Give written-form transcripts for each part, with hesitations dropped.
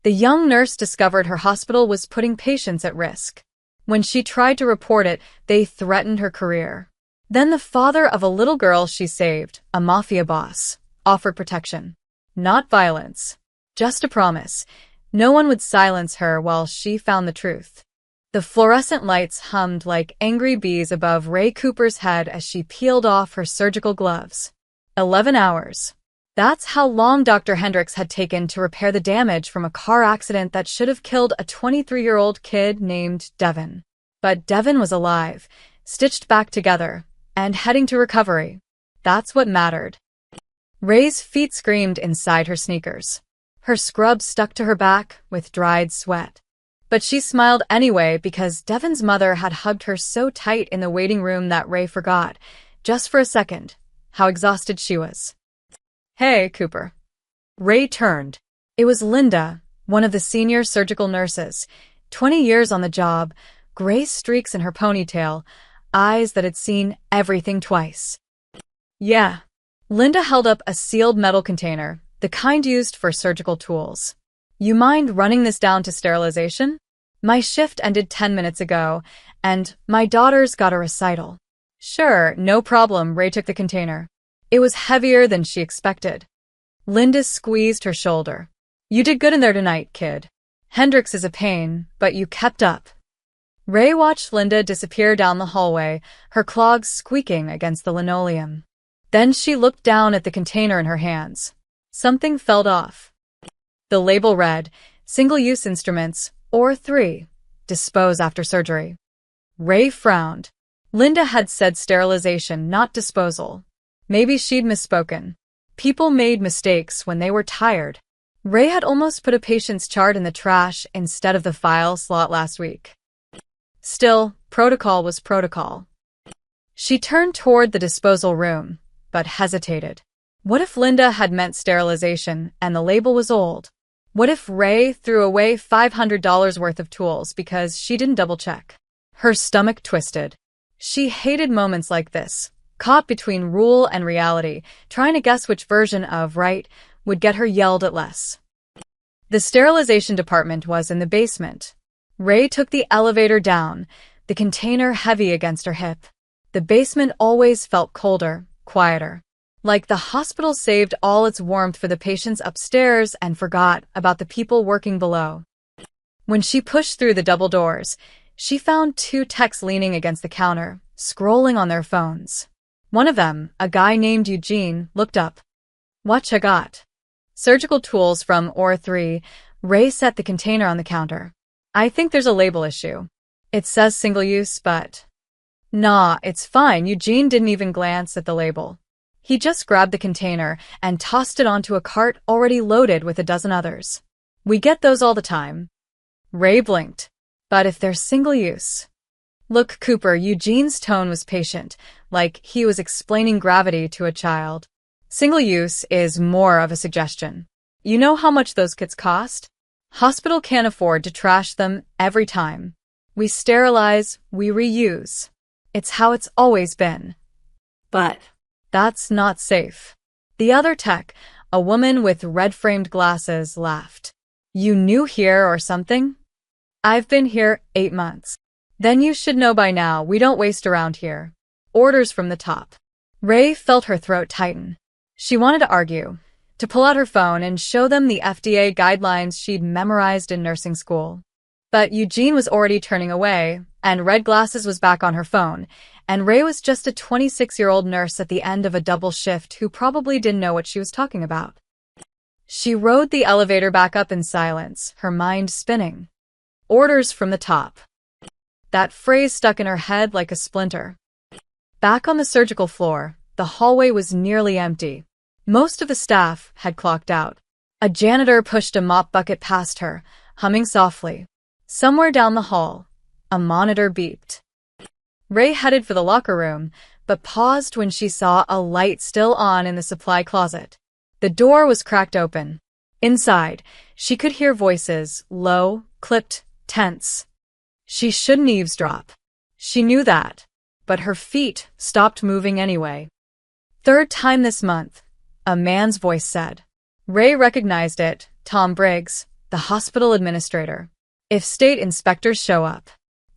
The young nurse discovered her hospital was putting patients at risk. When she tried to report it, they threatened her career. Then the father of a little girl she saved, a Mafia boss, offered protection. Not violence. Just a promise. No one would silence her while she found the truth. The fluorescent lights hummed like angry bees above Ray Cooper's head as she peeled off her surgical gloves. 11 hours. That's how long Dr. Hendricks had taken to repair the damage from a car accident that should have killed a 23-year-old kid named Devin. But Devin was alive, stitched back together, and heading to recovery. That's what mattered. Ray's feet screamed inside her sneakers. Her scrub stuck to her back with dried sweat. But she smiled anyway because Devin's mother had hugged her so tight in the waiting room that Ray forgot, just for a second, how exhausted she was. "Hey, Cooper." Ray turned. It was Linda, one of the senior surgical nurses, 20 years on the job, gray streaks in her ponytail, eyes that had seen everything twice. "Yeah." Linda held up a sealed metal container, the kind used for surgical tools. "You mind running this down to sterilization? My shift ended 10 minutes ago, and my daughter's got a recital." "Sure, no problem." Ray took the container. It was heavier than she expected. Linda squeezed her shoulder. "You did good in there tonight, kid. Hendricks is a pain, but you kept up." Ray watched Linda disappear down the hallway, her clogs squeaking against the linoleum. Then she looked down at the container in her hands. Something fell off. The label read, "Single-use instruments, or 3. Dispose after surgery." Ray frowned. Linda had said sterilization, not disposal. Maybe she'd misspoken. People made mistakes when they were tired. Ray had almost put a patient's chart in the trash instead of the file slot last week. Still, protocol was protocol. She turned toward the disposal room, but hesitated. What if Linda had meant sterilization and the label was old? What if Ray threw away $500 worth of tools because she didn't double-check? Her stomach twisted. She hated moments like this, caught between rule and reality, trying to guess which version of right would get her yelled at less. The sterilization department was in the basement. Ray took the elevator down, the container heavy against her hip. The basement always felt colder, quieter. Like the hospital saved all its warmth for the patients upstairs and forgot about the people working below. When she pushed through the double doors, she found 2 techs leaning against the counter, scrolling on their phones. One of them, a guy named Eugene, looked up. "What you got?" "Surgical tools from OR3. Ray set the container on the counter. "I think there's a label issue. It says single-use, but..." "Nah, it's fine." Eugene didn't even glance at the label. He just grabbed the container and tossed it onto a cart already loaded with a dozen others. "We get those all the time." Ray blinked. "But if they're single-use..." "Look, Cooper." Eugene's tone was patient, like he was explaining gravity to a child. "Single-use is more of a suggestion. You know how much those kits cost? Hospital can't afford to trash them every time. We sterilize, we reuse. It's how it's always been." "But that's not safe." The other tech, a woman with red-framed glasses, laughed. "You new here or something?" "I've been here 8 months. "Then you should know by now, we don't waste around here. Orders from the top." Ray felt her throat tighten. She wanted to argue, to pull out her phone and show them the FDA guidelines she'd memorized in nursing school. But Eugene was already turning away, and Red Glasses was back on her phone, and Ray was just a 26-year-old nurse at the end of a double shift who probably didn't know what she was talking about. She rode the elevator back up in silence, her mind spinning. Orders from the top. That phrase stuck in her head like a splinter. Back on the surgical floor, the hallway was nearly empty. Most of the staff had clocked out. A janitor pushed a mop bucket past her, humming softly. Somewhere down the hall, a monitor beeped. Ray headed for the locker room, but paused when she saw a light still on in the supply closet. The door was cracked open. Inside, she could hear voices, low, clipped, tense. She shouldn't eavesdrop. She knew that, but her feet stopped moving anyway. "Third time this month," a man's voice said. Ray recognized it, Tom Briggs, The hospital administrator. If state inspectors show up.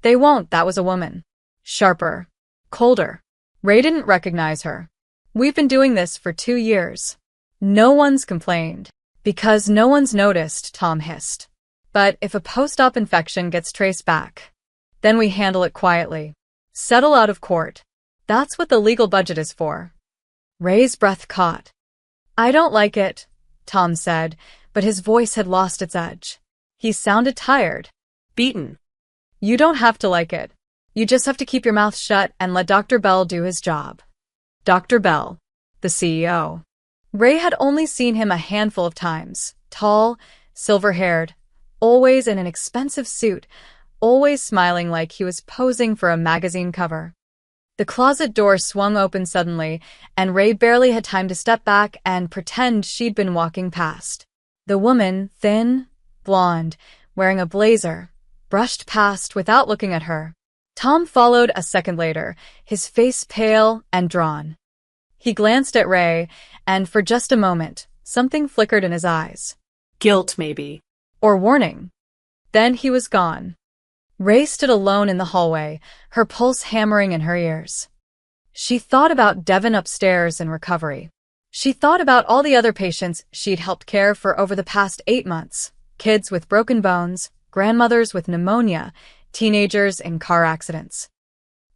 They won't, that was a woman. Sharper. Colder. Ray didn't recognize her. We've been doing this for 2 years. No one's complained. Because no one's noticed, Tom hissed. But if a post-op infection gets traced back, then we handle it quietly. Settle out of court. That's what the legal budget is for. Ray's breath caught. I don't like it, Tom said, but his voice had lost its edge. He sounded tired. Beaten. You don't have to like it. You just have to keep your mouth shut and let Dr. Bell do his job. Dr. Bell, the CEO. Ray had only seen him a handful of times. Tall, silver-haired, always in an expensive suit, always smiling like he was posing for a magazine cover. The closet door swung open suddenly, and Ray barely had time to step back and pretend she'd been walking past. The woman, thin, blonde, wearing a blazer, brushed past without looking at her. Tom followed a second later, his face pale and drawn. He glanced at Ray, and for just a moment, something flickered in his eyes. Guilt, maybe. Or warning. Then he was gone. Ray stood alone in the hallway, her pulse hammering in her ears. She thought about Devon upstairs in recovery. She thought about all the other patients she'd helped care for over the past 8 months. Kids with broken bones, grandmothers with pneumonia, teenagers in car accidents.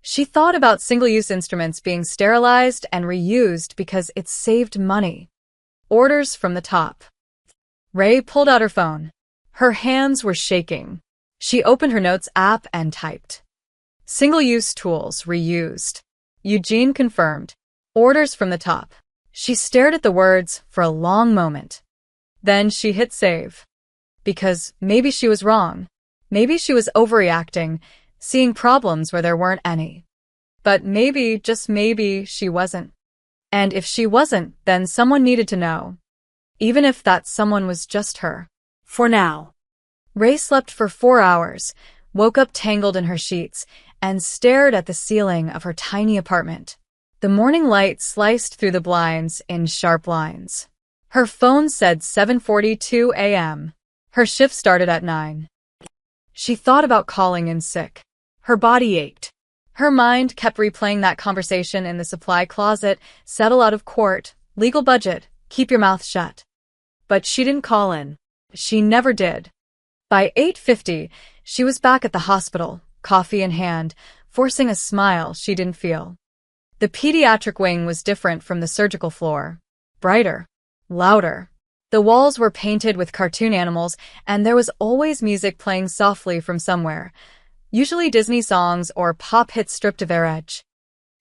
She thought about single-use instruments being sterilized and reused because it saved money. Orders from the top. Ray pulled out her phone. Her hands were shaking. She opened her notes app and typed. Single-use tools reused. Eugene confirmed. Orders from the top. She stared at the words for a long moment. Then she hit save. Because maybe she was wrong. Maybe she was overreacting, seeing problems where there weren't any. But maybe, just maybe, she wasn't. And if she wasn't, then someone needed to know. Even if that someone was just her. For now. Ray slept for 4 hours, woke up tangled in her sheets, and stared at the ceiling of her tiny apartment. The morning light sliced through the blinds in sharp lines. Her phone said 7:42 a.m. Her shift started at 9. She thought about calling in sick. Her body ached. Her mind kept replaying that conversation in the supply closet, settle out of court, legal budget, keep your mouth shut. But she didn't call in. She never did. By 8:50, she was back at the hospital, coffee in hand, forcing a smile she didn't feel. The pediatric wing was different from the surgical floor. Brighter. Louder. The walls were painted with cartoon animals, and there was always music playing softly from somewhere, usually Disney songs or pop hits stripped of their edge.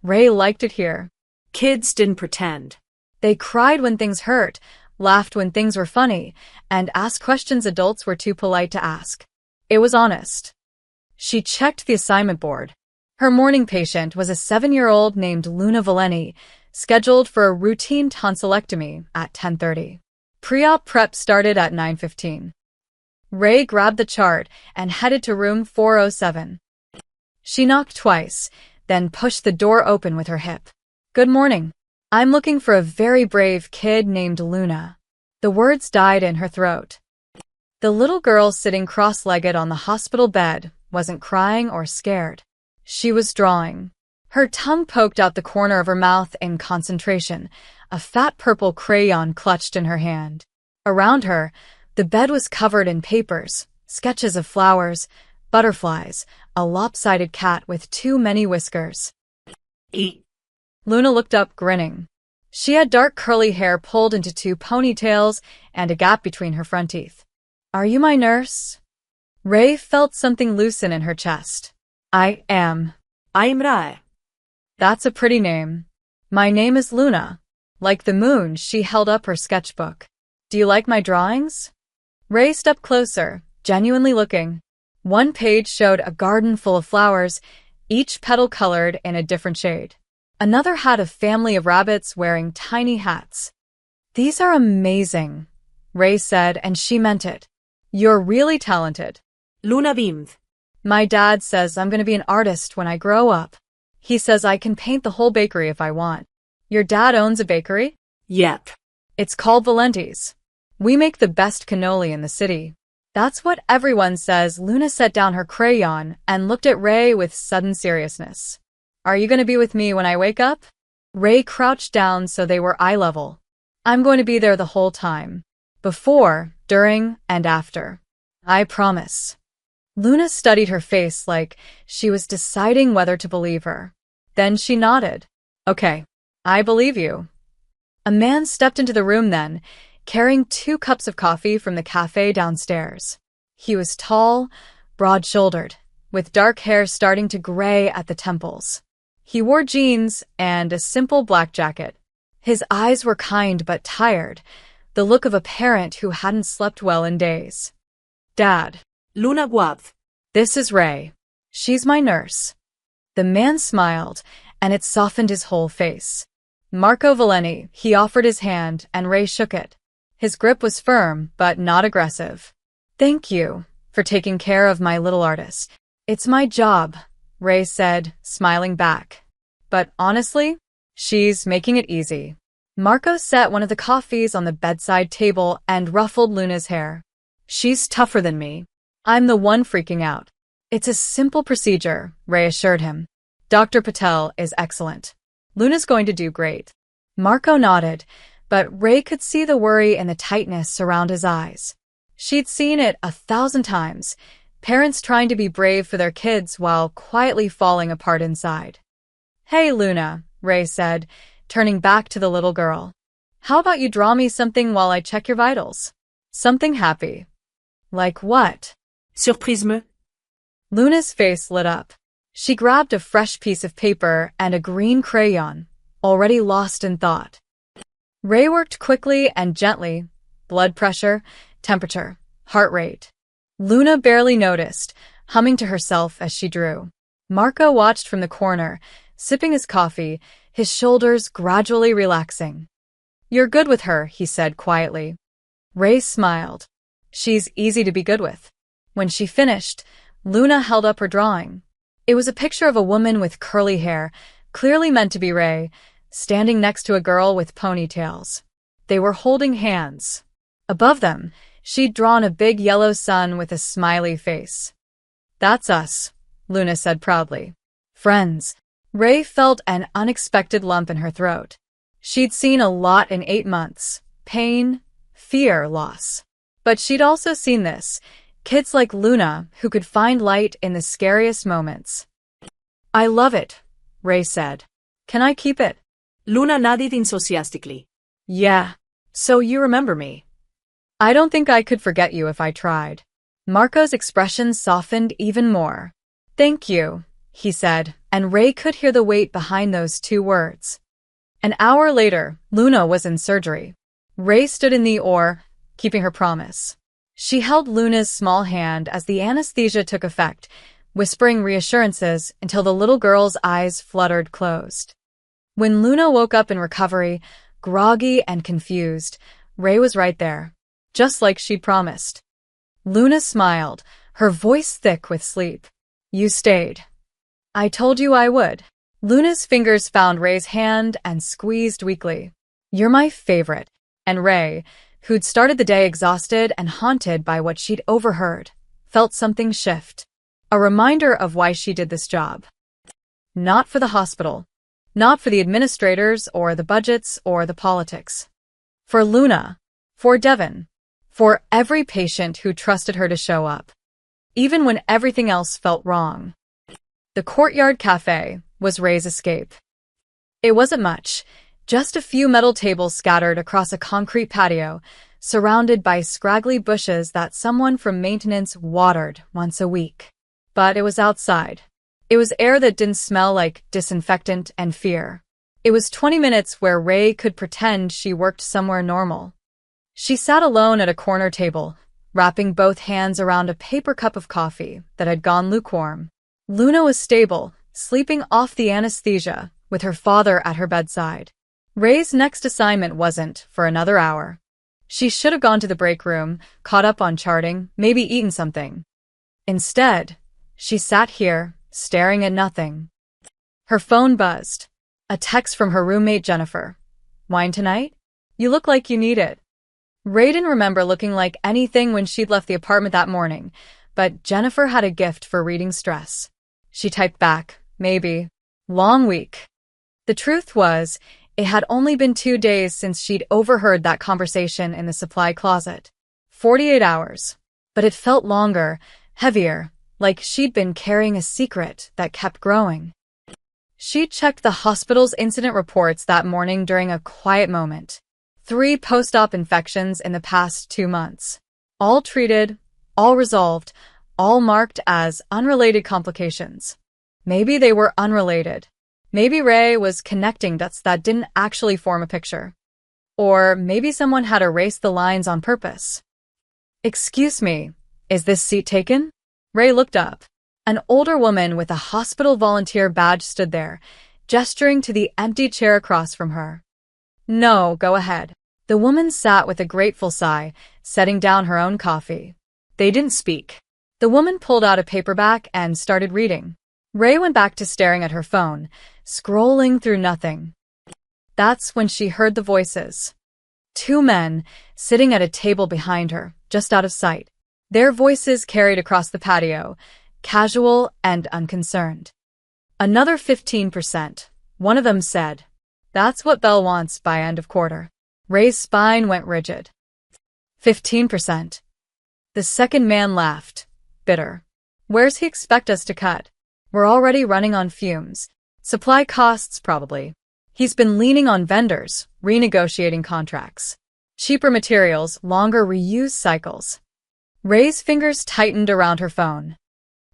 Ray liked it here. Kids didn't pretend. They cried when things hurt, laughed when things were funny, and asked questions adults were too polite to ask. It was honest. She checked the assignment board. Her morning patient was a 7-year-old named Luna Valeni, scheduled for a routine tonsillectomy at 10:30. Pre-op prep started at 9:15. Ray grabbed the chart and headed to room 407. She knocked twice, then pushed the door open with her hip. Good morning. I'm looking for a very brave kid named Luna. The words died in her throat. The little girl sitting cross-legged on the hospital bed wasn't crying or scared. She was drawing. Her tongue poked out the corner of her mouth in concentration, a fat purple crayon clutched in her hand. Around her, the bed was covered in papers, sketches of flowers, butterflies, a lopsided cat with too many whiskers. Eat. Luna looked up, grinning. She had dark curly hair pulled into 2 ponytails and a gap between her front teeth. Are you my nurse? Ray felt something loosen in her chest. I am. I'm Rai. That's a pretty name. My name is Luna. Like the moon, she held up her sketchbook. Do you like my drawings? Ray stepped closer, genuinely looking. One page showed a garden full of flowers, each petal colored in a different shade. Another had a family of rabbits wearing tiny hats. These are amazing, Ray said, and she meant it. You're really talented. Luna beamed. My dad says I'm going to be an artist when I grow up. He says I can paint the whole bakery if I want. Your dad owns a bakery? Yep. It's called Valenti's. We make the best cannoli in the city. That's what everyone says. Luna set down her crayon and looked at Ray with sudden seriousness. Are you going to be with me when I wake up? Ray crouched down so they were eye level. I'm going to be there the whole time. Before, during, and after. I promise. Luna studied her face like she was deciding whether to believe her. Then she nodded. Okay, I believe you. A man stepped into the room then, carrying 2 cups of coffee from the cafe downstairs. He was tall, broad-shouldered, with dark hair starting to gray at the temples. He wore jeans and a simple black jacket. His eyes were kind but tired, the look of a parent who hadn't slept well in days. Dad. Luna Guav. This is Ray. She's my nurse. The man smiled, and it softened his whole face. Marco Valeni, he offered his hand, and Ray shook it. His grip was firm, but not aggressive. Thank you for taking care of my little artist. It's my job, Ray said, smiling back. But honestly, she's making it easy. Marco set one of the coffees on the bedside table and ruffled Luna's hair. She's tougher than me. I'm the one freaking out. It's a simple procedure, Ray assured him. Dr. Patel is excellent. Luna's going to do great. Marco nodded, but Ray could see the worry and the tightness around his eyes. She'd seen it 1,000 times, parents trying to be brave for their kids while quietly falling apart inside. Hey, Luna, Ray said, turning back to the little girl. How about you draw me something while I check your vitals? Something happy. Like what? Surprise-me. Luna's face lit up. She grabbed a fresh piece of paper and a green crayon, already lost in thought. Ray worked quickly and gently. Blood pressure, temperature, heart rate. Luna barely noticed, humming to herself as she drew. Marco watched from the corner, sipping his coffee, his shoulders gradually relaxing. You're good with her, he said quietly. Ray smiled. She's easy to be good with. When she finished, Luna held up her drawing. It was a picture of a woman with curly hair, clearly meant to be Ray, standing next to a girl with ponytails. They were holding hands. Above them, she'd drawn a big yellow sun with a smiley face. That's us, Luna said proudly. Friends. Ray felt an unexpected lump in her throat. She'd seen a lot in 8 months. Pain, fear, loss. But she'd also seen this. Kids like Luna who could find light in the scariest moments. I love it, Ray said. Can I keep it? Luna nodded enthusiastically. Yeah. So you remember me. I don't think I could forget you if I tried. Marco's expression softened even more. Thank you, he said, and Ray could hear the weight behind those 2 words. An hour later, Luna was in surgery. Ray stood in the OR, keeping her promise. She held Luna's small hand as the anesthesia took effect, whispering reassurances until the little girl's eyes fluttered closed. When Luna woke up in recovery, groggy and confused, Ray was right there, just like she'd promised. Luna smiled, her voice thick with sleep. You stayed. I told you I would. Luna's fingers found Ray's hand and squeezed weakly. You're my favorite. And Ray, who'd started the day exhausted and haunted by what she'd overheard, felt something shift. A reminder of why she did this job. Not for the hospital. Not for the administrators or the budgets or the politics. For Luna. For Devon. For every patient who trusted her to show up. Even when everything else felt wrong. The Courtyard Cafe was Ray's escape. It wasn't much. Just a few metal tables scattered across a concrete patio, surrounded by scraggly bushes that someone from maintenance watered once a week. But it was outside. It was air that didn't smell like disinfectant and fear. It was 20 minutes where Ray could pretend she worked somewhere normal. She sat alone at a corner table, wrapping both hands around a paper cup of coffee that had gone lukewarm. Luna was stable, sleeping off the anesthesia, with her father at her bedside. Ray's next assignment wasn't for another hour. She should have gone to the break room, caught up on charting, maybe eaten something. Instead, she sat here, staring at nothing. Her phone buzzed. A text from her roommate Jennifer. Wine tonight? You look like you need it. Ray didn't remember looking like anything when she'd left the apartment that morning, but Jennifer had a gift for reading stress. She typed back, maybe. Long week. The truth was, it had only been 2 days since she'd overheard that conversation in the supply closet. 48 hours. But it felt longer, heavier, like she'd been carrying a secret that kept growing. She checked the hospital's incident reports that morning during a quiet moment. 3 post-op infections in the past 2 months. All treated, all resolved, all marked as unrelated complications. Maybe they were unrelated. Maybe Ray was connecting dots that didn't actually form a picture. Or maybe someone had erased the lines on purpose. "Excuse me, is this seat taken?" Ray looked up. An older woman with a hospital volunteer badge stood there, gesturing to the empty chair across from her. "No, go ahead." The woman sat with a grateful sigh, setting down her own coffee. They didn't speak. The woman pulled out a paperback and started reading. Ray went back to staring at her phone, scrolling through nothing. That's when she heard the voices. 2 men, sitting at a table behind her, just out of sight. Their voices carried across the patio, casual and unconcerned. "Another 15%, one of them said. "That's what Belle wants by end of quarter." Ray's spine went rigid. 15%. The second man laughed, bitter. "Where's he expect us to cut? We're already running on fumes. Supply costs, probably. He's been leaning on vendors, renegotiating contracts. Cheaper materials, longer reuse cycles." Ray's fingers tightened around her phone.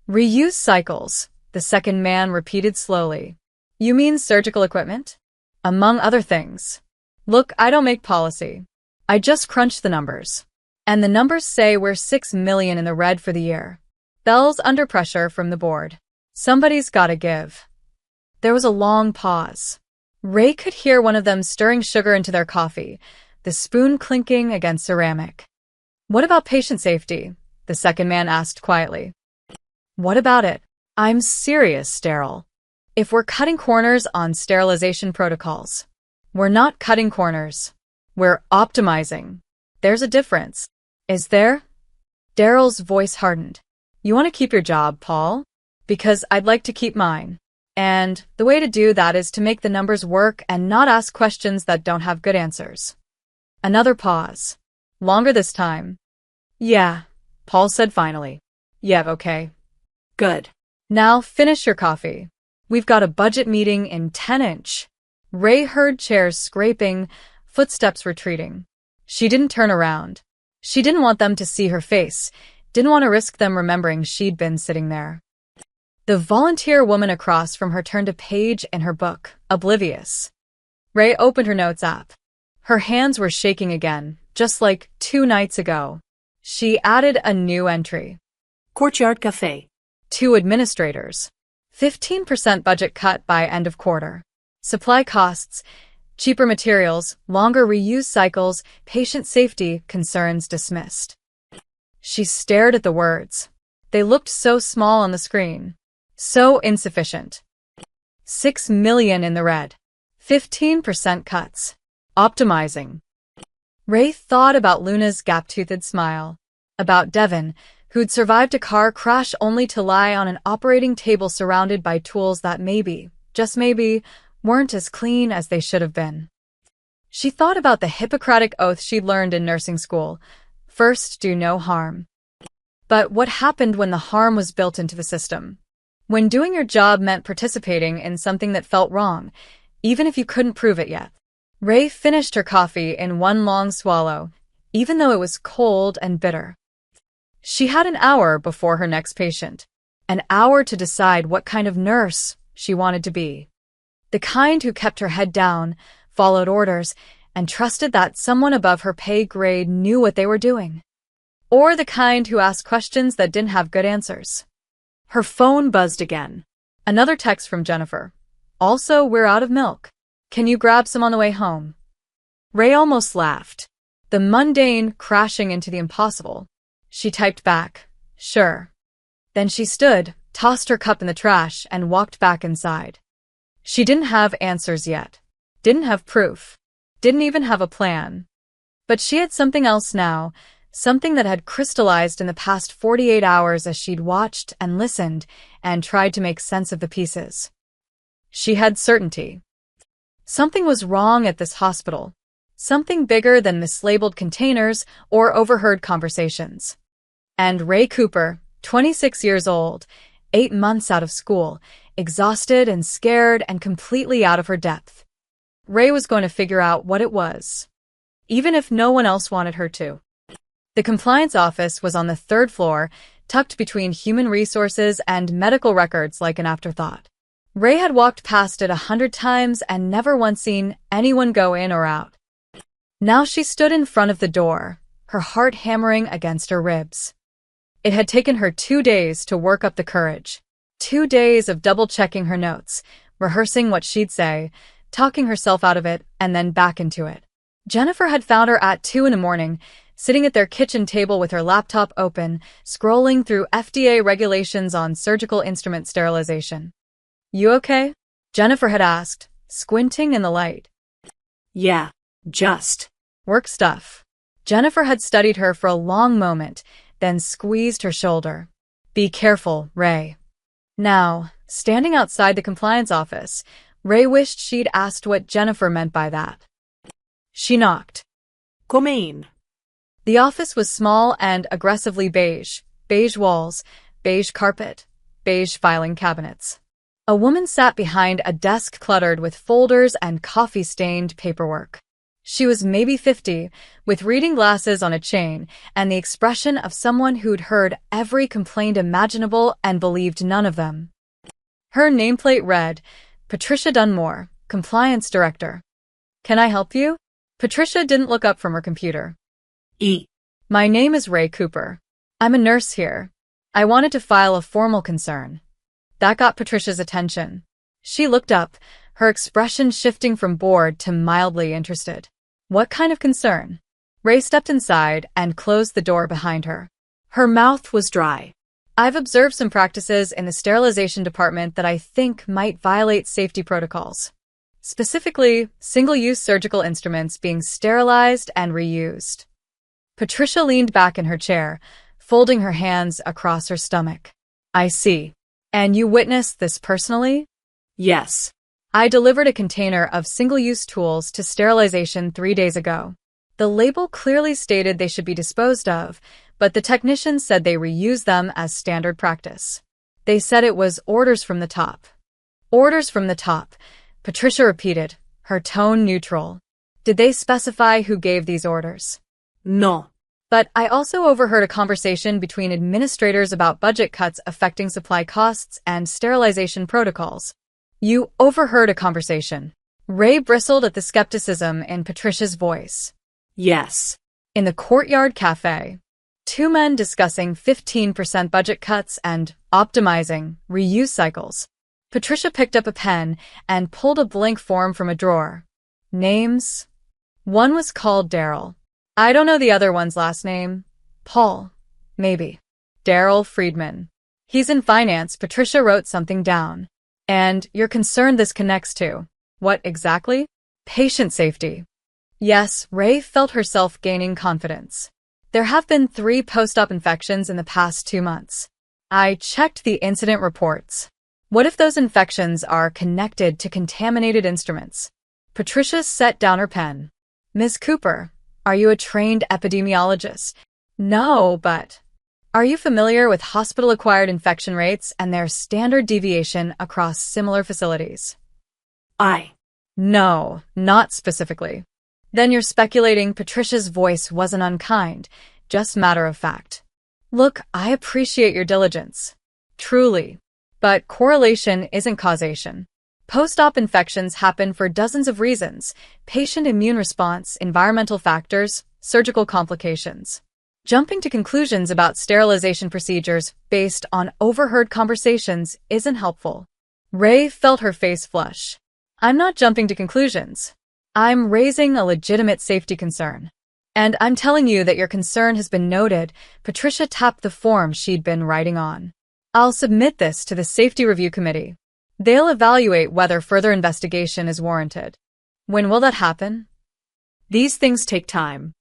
"Reuse cycles," the second man repeated slowly. "You mean surgical equipment?" "Among other things. Look, I don't make policy. I just crunch the numbers. And the numbers say we're 6 million in the red for the year." Belle's under pressure from the board. Somebody's gotta give. There was a long pause. Ray could hear one of them stirring sugar into their coffee, the spoon clinking against ceramic. "What about patient safety?" the second man asked quietly. "What about it? I'm serious, sterile. If we're cutting corners on sterilization protocols, we're not cutting corners. We're optimizing. There's a difference." "Is there?" Daryl's voice hardened. "You want to keep your job, Paul? Because I'd like to keep mine. And the way to do that is to make the numbers work and not ask questions that don't have good answers." Another pause. Longer this time. "Yeah," Paul said finally. "Yeah, okay. Good. Now finish your coffee. We've got a budget meeting in 10-inch. Ray heard chairs scraping, footsteps retreating. She didn't turn around. She didn't want them to see her face, didn't want to risk them remembering she'd been sitting there. The volunteer woman across from her turned a page in her book, oblivious. Ray opened her notes app. Her hands were shaking again, just like 2 nights ago. She added a new entry. Courtyard Cafe. 2 administrators. 15% budget cut by end of quarter. Supply costs, cheaper materials, longer reuse cycles, patient safety concerns dismissed. She stared at the words. They looked so small on the screen. So insufficient. 6 million in the red. 15% cuts. Optimizing. Ray thought about Luna's gap-toothed smile. About Devin, who'd survived a car crash only to lie on an operating table surrounded by tools that maybe, just maybe, weren't as clean as they should have been. She thought about the Hippocratic oath she'd learned in nursing school. First, do no harm. But what happened when the harm was built into the system? When doing your job meant participating in something that felt wrong, even if you couldn't prove it yet. Ray finished her coffee in one long swallow, even though it was cold and bitter. She had an hour before her next patient. An hour to decide what kind of nurse she wanted to be. The kind who kept her head down, followed orders, and trusted that someone above her pay grade knew what they were doing. Or the kind who asked questions that didn't have good answers. Her phone buzzed again. Another text from Jennifer. "Also, we're out of milk. Can you grab some on the way home?" Ray almost laughed. The mundane crashing into the impossible. She typed back, "Sure." Then she stood, tossed her cup in the trash, and walked back inside. She didn't have answers yet. Didn't have proof. Didn't even have a plan. But she had something else now, something that had crystallized in the past 48 hours as she'd watched and listened and tried to make sense of the pieces. She had certainty. Something was wrong at this hospital. Something bigger than mislabeled containers or overheard conversations. And Ray Cooper, 26 years old, 8 months out of school, exhausted and scared and completely out of her depth. Ray was going to figure out what it was, even if no one else wanted her to. The compliance office was on the 3rd floor, tucked between human resources and medical records like an afterthought. Ray had walked past it 100 times and never once seen anyone go in or out. Now she stood in front of the door, her heart hammering against her ribs. It had taken her 2 days to work up the courage. 2 days of double-checking her notes, rehearsing what she'd say, talking herself out of it, and then back into it. Jennifer had found her at 2 a.m, sitting at their kitchen table with her laptop open, scrolling through FDA regulations on surgical instrument sterilization. "You okay?" Jennifer had asked, squinting in the light. Yeah, just. "Work stuff." Jennifer had studied her for a long moment, then squeezed her shoulder. "Be careful, Ray." Now, standing outside the compliance office, Ray wished she'd asked what Jennifer meant by that. She knocked. Come in. The office was small and aggressively beige. Beige walls, beige carpet, beige filing cabinets. A woman sat behind a desk cluttered with folders and coffee-stained paperwork. She was maybe 50, with reading glasses on a chain, and the expression of someone who'd heard every complaint imaginable and believed none of them. Her nameplate read, Patricia Dunmore, Compliance Director. "Can I help you?" Patricia didn't look up from her computer. "My name is Ray Cooper. I'm a nurse here. I wanted to file a formal concern." That got Patricia's attention. She looked up, her expression shifting from bored to mildly interested. "What kind of concern?" Ray stepped inside and closed the door behind her. Her mouth was dry. "I've observed some practices in the sterilization department that I think might violate safety protocols. Specifically, single-use surgical instruments being sterilized and reused." Patricia leaned back in her chair, folding her hands across her stomach. "I see. And you witnessed this personally?" Yes. "I delivered a container of single-use tools to sterilization 3 days ago. The label clearly stated they should be disposed of, but the technicians said they reuse them as standard practice. They said it was orders from the top." "Orders from the top," Patricia repeated, her tone neutral. "Did they specify who gave these orders?" No. "But I also overheard a conversation between administrators about budget cuts affecting supply costs and sterilization protocols." "You overheard a conversation." Ray bristled at the skepticism in Patricia's voice. Yes. "In the Courtyard Cafe. 2 men discussing 15% budget cuts and optimizing reuse cycles." Patricia picked up a pen and pulled a blank form from a drawer. "Names?" "One was called Daryl. I don't know the other one's last name. Paul, maybe." "Daryl Friedman. He's in finance." Patricia wrote something down. "And you're concerned this connects to what exactly?" "Patient safety." Yes, Ray felt herself gaining confidence. "There have been 3 post-op infections in the past 2 months. I checked the incident reports. What if those infections are connected to contaminated instruments?" Patricia set down her pen. "Ms. Cooper, are you a trained epidemiologist?" "No, but..." "Are you familiar with hospital-acquired infection rates and their standard deviation across similar facilities?" "No, not specifically." "Then you're speculating." Patricia's voice wasn't unkind, just matter of fact. "Look, I appreciate your diligence. Truly. But correlation isn't causation. Post-op infections happen for dozens of reasons: patient immune response, environmental factors, surgical complications. Jumping to conclusions about sterilization procedures based on overheard conversations isn't helpful." Ray felt her face flush. "I'm not jumping to conclusions. I'm raising a legitimate safety concern. And I'm telling you that your concern has been noted." Patricia tapped the form she'd been writing on. "I'll submit this to the Safety Review Committee. They'll evaluate whether further investigation is warranted." "When will that happen?" "These things take time."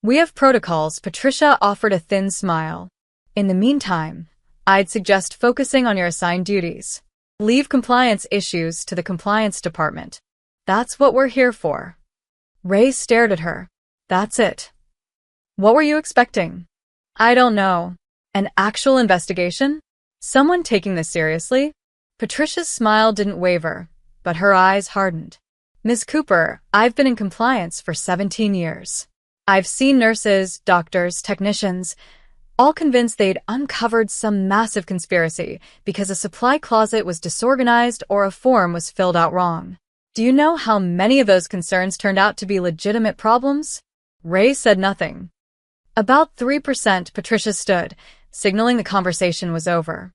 We have protocols. Patricia offered a thin smile. In the meantime, I'd suggest focusing on your assigned duties. Leave compliance issues to the compliance department. That's what we're here for. Ray stared at her. That's it. What were you expecting? I don't know. An actual investigation? Someone taking this seriously? Patricia's smile didn't waver, but her eyes hardened. Ms. Cooper, I've been in compliance for 17 years. I've seen nurses, doctors, technicians, all convinced they'd uncovered some massive conspiracy because a supply closet was disorganized or a form was filled out wrong. Do you know how many of those concerns turned out to be legitimate problems? Ray said nothing. About 3%. Patricia stood, signaling the conversation was over.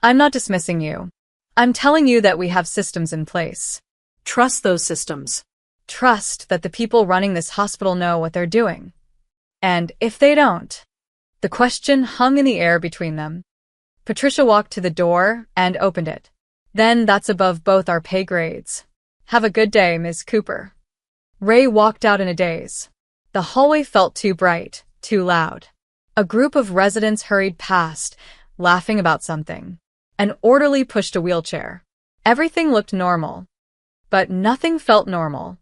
I'm not dismissing you. I'm telling you that we have systems in place. Trust those systems. Trust that the people running this hospital know what they're doing. And if they don't, the question hung in the air between them. Patricia walked to the door and opened it. Then that's above both our pay grades. Have a good day, Ms. Cooper. Ray walked out in a daze. The hallway felt too bright, too loud. A group of residents hurried past, laughing about something. An orderly pushed a wheelchair. Everything looked normal. But nothing felt normal.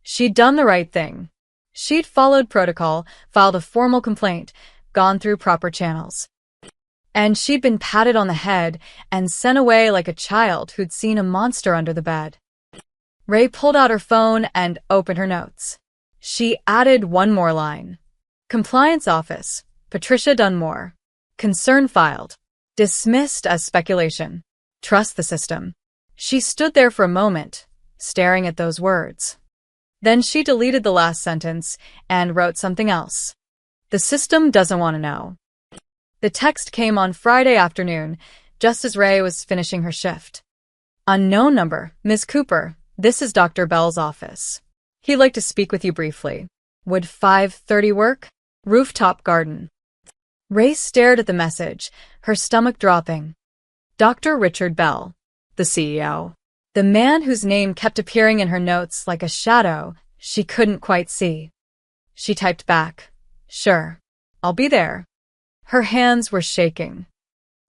She'd done the right thing. She'd followed protocol, filed a formal complaint, gone through proper channels. And she'd been patted on the head and sent away like a child who'd seen a monster under the bed. Ray pulled out her phone and opened her notes. She added one more line. Compliance office, Patricia Dunmore. Concern filed. Dismissed as speculation. Trust the system. She stood there for a moment, staring at those words. Then she deleted the last sentence and wrote something else. The system doesn't want to know. The text came on Friday afternoon, just as Ray was finishing her shift. Unknown number, Ms. Cooper, this is Dr. Bell's office. He'd like to speak with you briefly. Would 5:30 work? Rooftop garden. Ray stared at the message, her stomach dropping. Dr. Richard Bell, the CEO. The man whose name kept appearing in her notes like a shadow she couldn't quite see. She typed back, Sure, I'll be there. Her hands were shaking.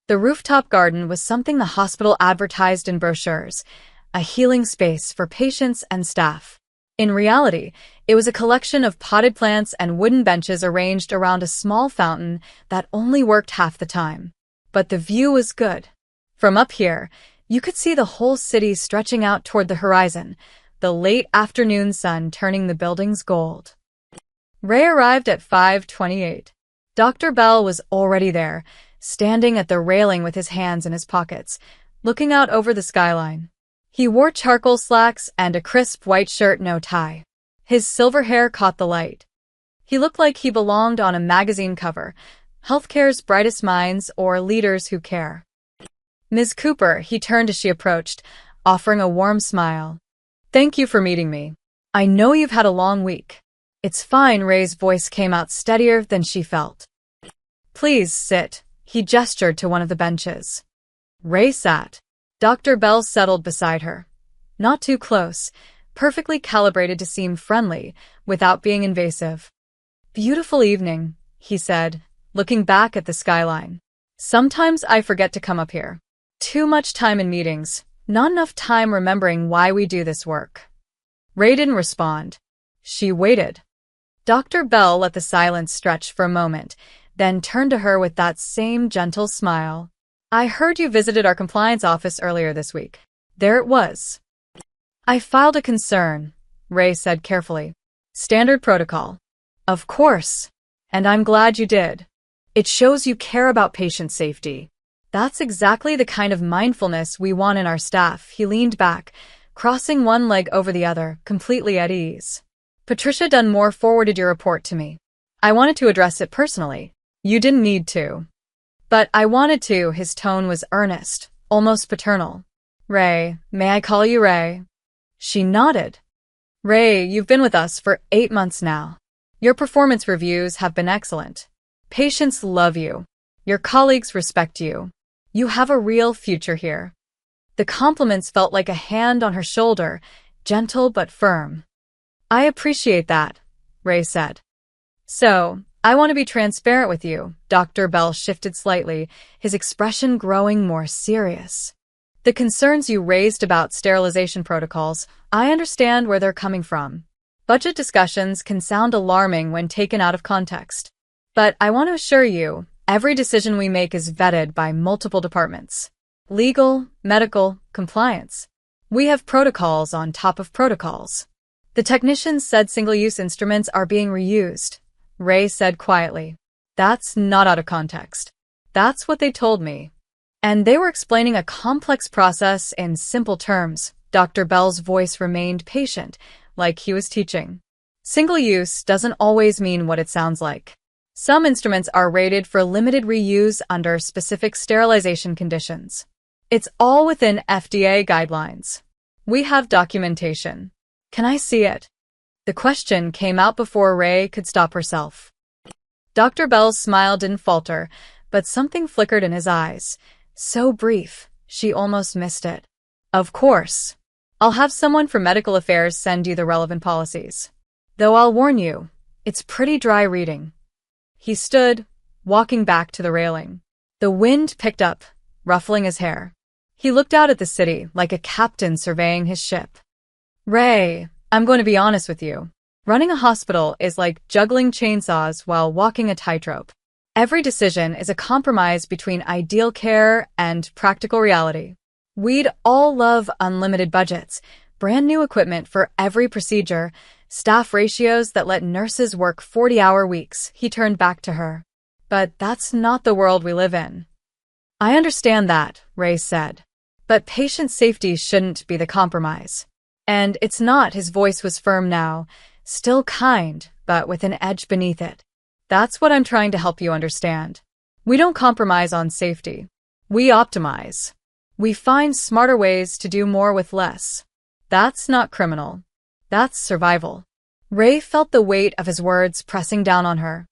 The rooftop garden was something the hospital advertised in brochures, a healing space for patients and staff. In reality, it was a collection of potted plants and wooden benches arranged around a small fountain that only worked half the time. But the view was good. From up here, you could see the whole city stretching out toward the horizon, the late afternoon sun turning the buildings gold. Ray arrived at 5:28. Dr. Bell was already there, standing at the railing with his hands in his pockets, looking out over the skyline. He wore charcoal slacks and a crisp white shirt, no tie. His silver hair caught the light. He looked like he belonged on a magazine cover, Healthcare's Brightest Minds or Leaders Who Care. Ms. Cooper, he turned as she approached, offering a warm smile. Thank you for meeting me. I know you've had a long week. It's fine. Ray's voice came out steadier than she felt. Please sit. He gestured to one of the benches. Ray sat. Dr. Bell settled beside her. Not too close, perfectly calibrated to seem friendly, without being invasive. Beautiful evening, he said, looking back at the skyline. Sometimes I forget to come up here. Too much time in meetings, not enough time remembering why we do this work. Ray didn't respond. She waited. Dr. Bell let the silence stretch for a moment, then turned to her with that same gentle smile. I heard you visited our compliance office earlier this week. There it was. I filed a concern, Ray said carefully. Standard protocol. Of course. And I'm glad you did. It shows you care about patient safety. That's exactly the kind of mindfulness we want in our staff. He leaned back, crossing one leg over the other, completely at ease. Patricia Dunmore forwarded your report to me. I wanted to address it personally. You didn't need to. But I wanted to. His tone was earnest, almost paternal. Ray, may I call you Ray? She nodded. Ray, you've been with us for 8 months now. Your performance reviews have been excellent. Patients love you. Your colleagues respect you. You have a real future here. The compliments felt like a hand on her shoulder, gentle but firm. I appreciate that, Ray said. So, I want to be transparent with you. Dr. Bell shifted slightly, his expression growing more serious. The concerns you raised about sterilization protocols, I understand where they're coming from. Budget discussions can sound alarming when taken out of context. But I want to assure you, every decision we make is vetted by multiple departments. Legal, medical, compliance. We have protocols on top of protocols. The technicians said single-use instruments are being reused. Ray said quietly. That's not out of context. That's what they told me. And they were explaining a complex process in simple terms. Dr. Bell's voice remained patient, like he was teaching. Single-use doesn't always mean what it sounds like. Some instruments are rated for limited reuse under specific sterilization conditions. It's all within FDA guidelines. We have documentation. Can I see it? The question came out before Ray could stop herself. Dr. Bell's smile didn't falter, but something flickered in his eyes. So brief, she almost missed it. Of course. I'll have someone from medical affairs send you the relevant policies. Though I'll warn you, it's pretty dry reading. He stood, walking back to the railing. The wind picked up, ruffling his hair. He looked out at the city like a captain surveying his ship. Ray, I'm going to be honest with you. Running a hospital is like juggling chainsaws while walking a tightrope. Every decision is a compromise between ideal care and practical reality. We'd all love unlimited budgets, brand new equipment for every procedure, staff ratios that let nurses work 40-hour weeks. He turned back to her. But that's not the world we live in. I understand that, Ray said. But patient safety shouldn't be the compromise. And it's not. His voice was firm now, still kind, but with an edge beneath it. That's what I'm trying to help you understand. We don't compromise on safety. We optimize. We find smarter ways to do more with less. That's not criminal. That's survival. Ray felt the weight of his words pressing down on her.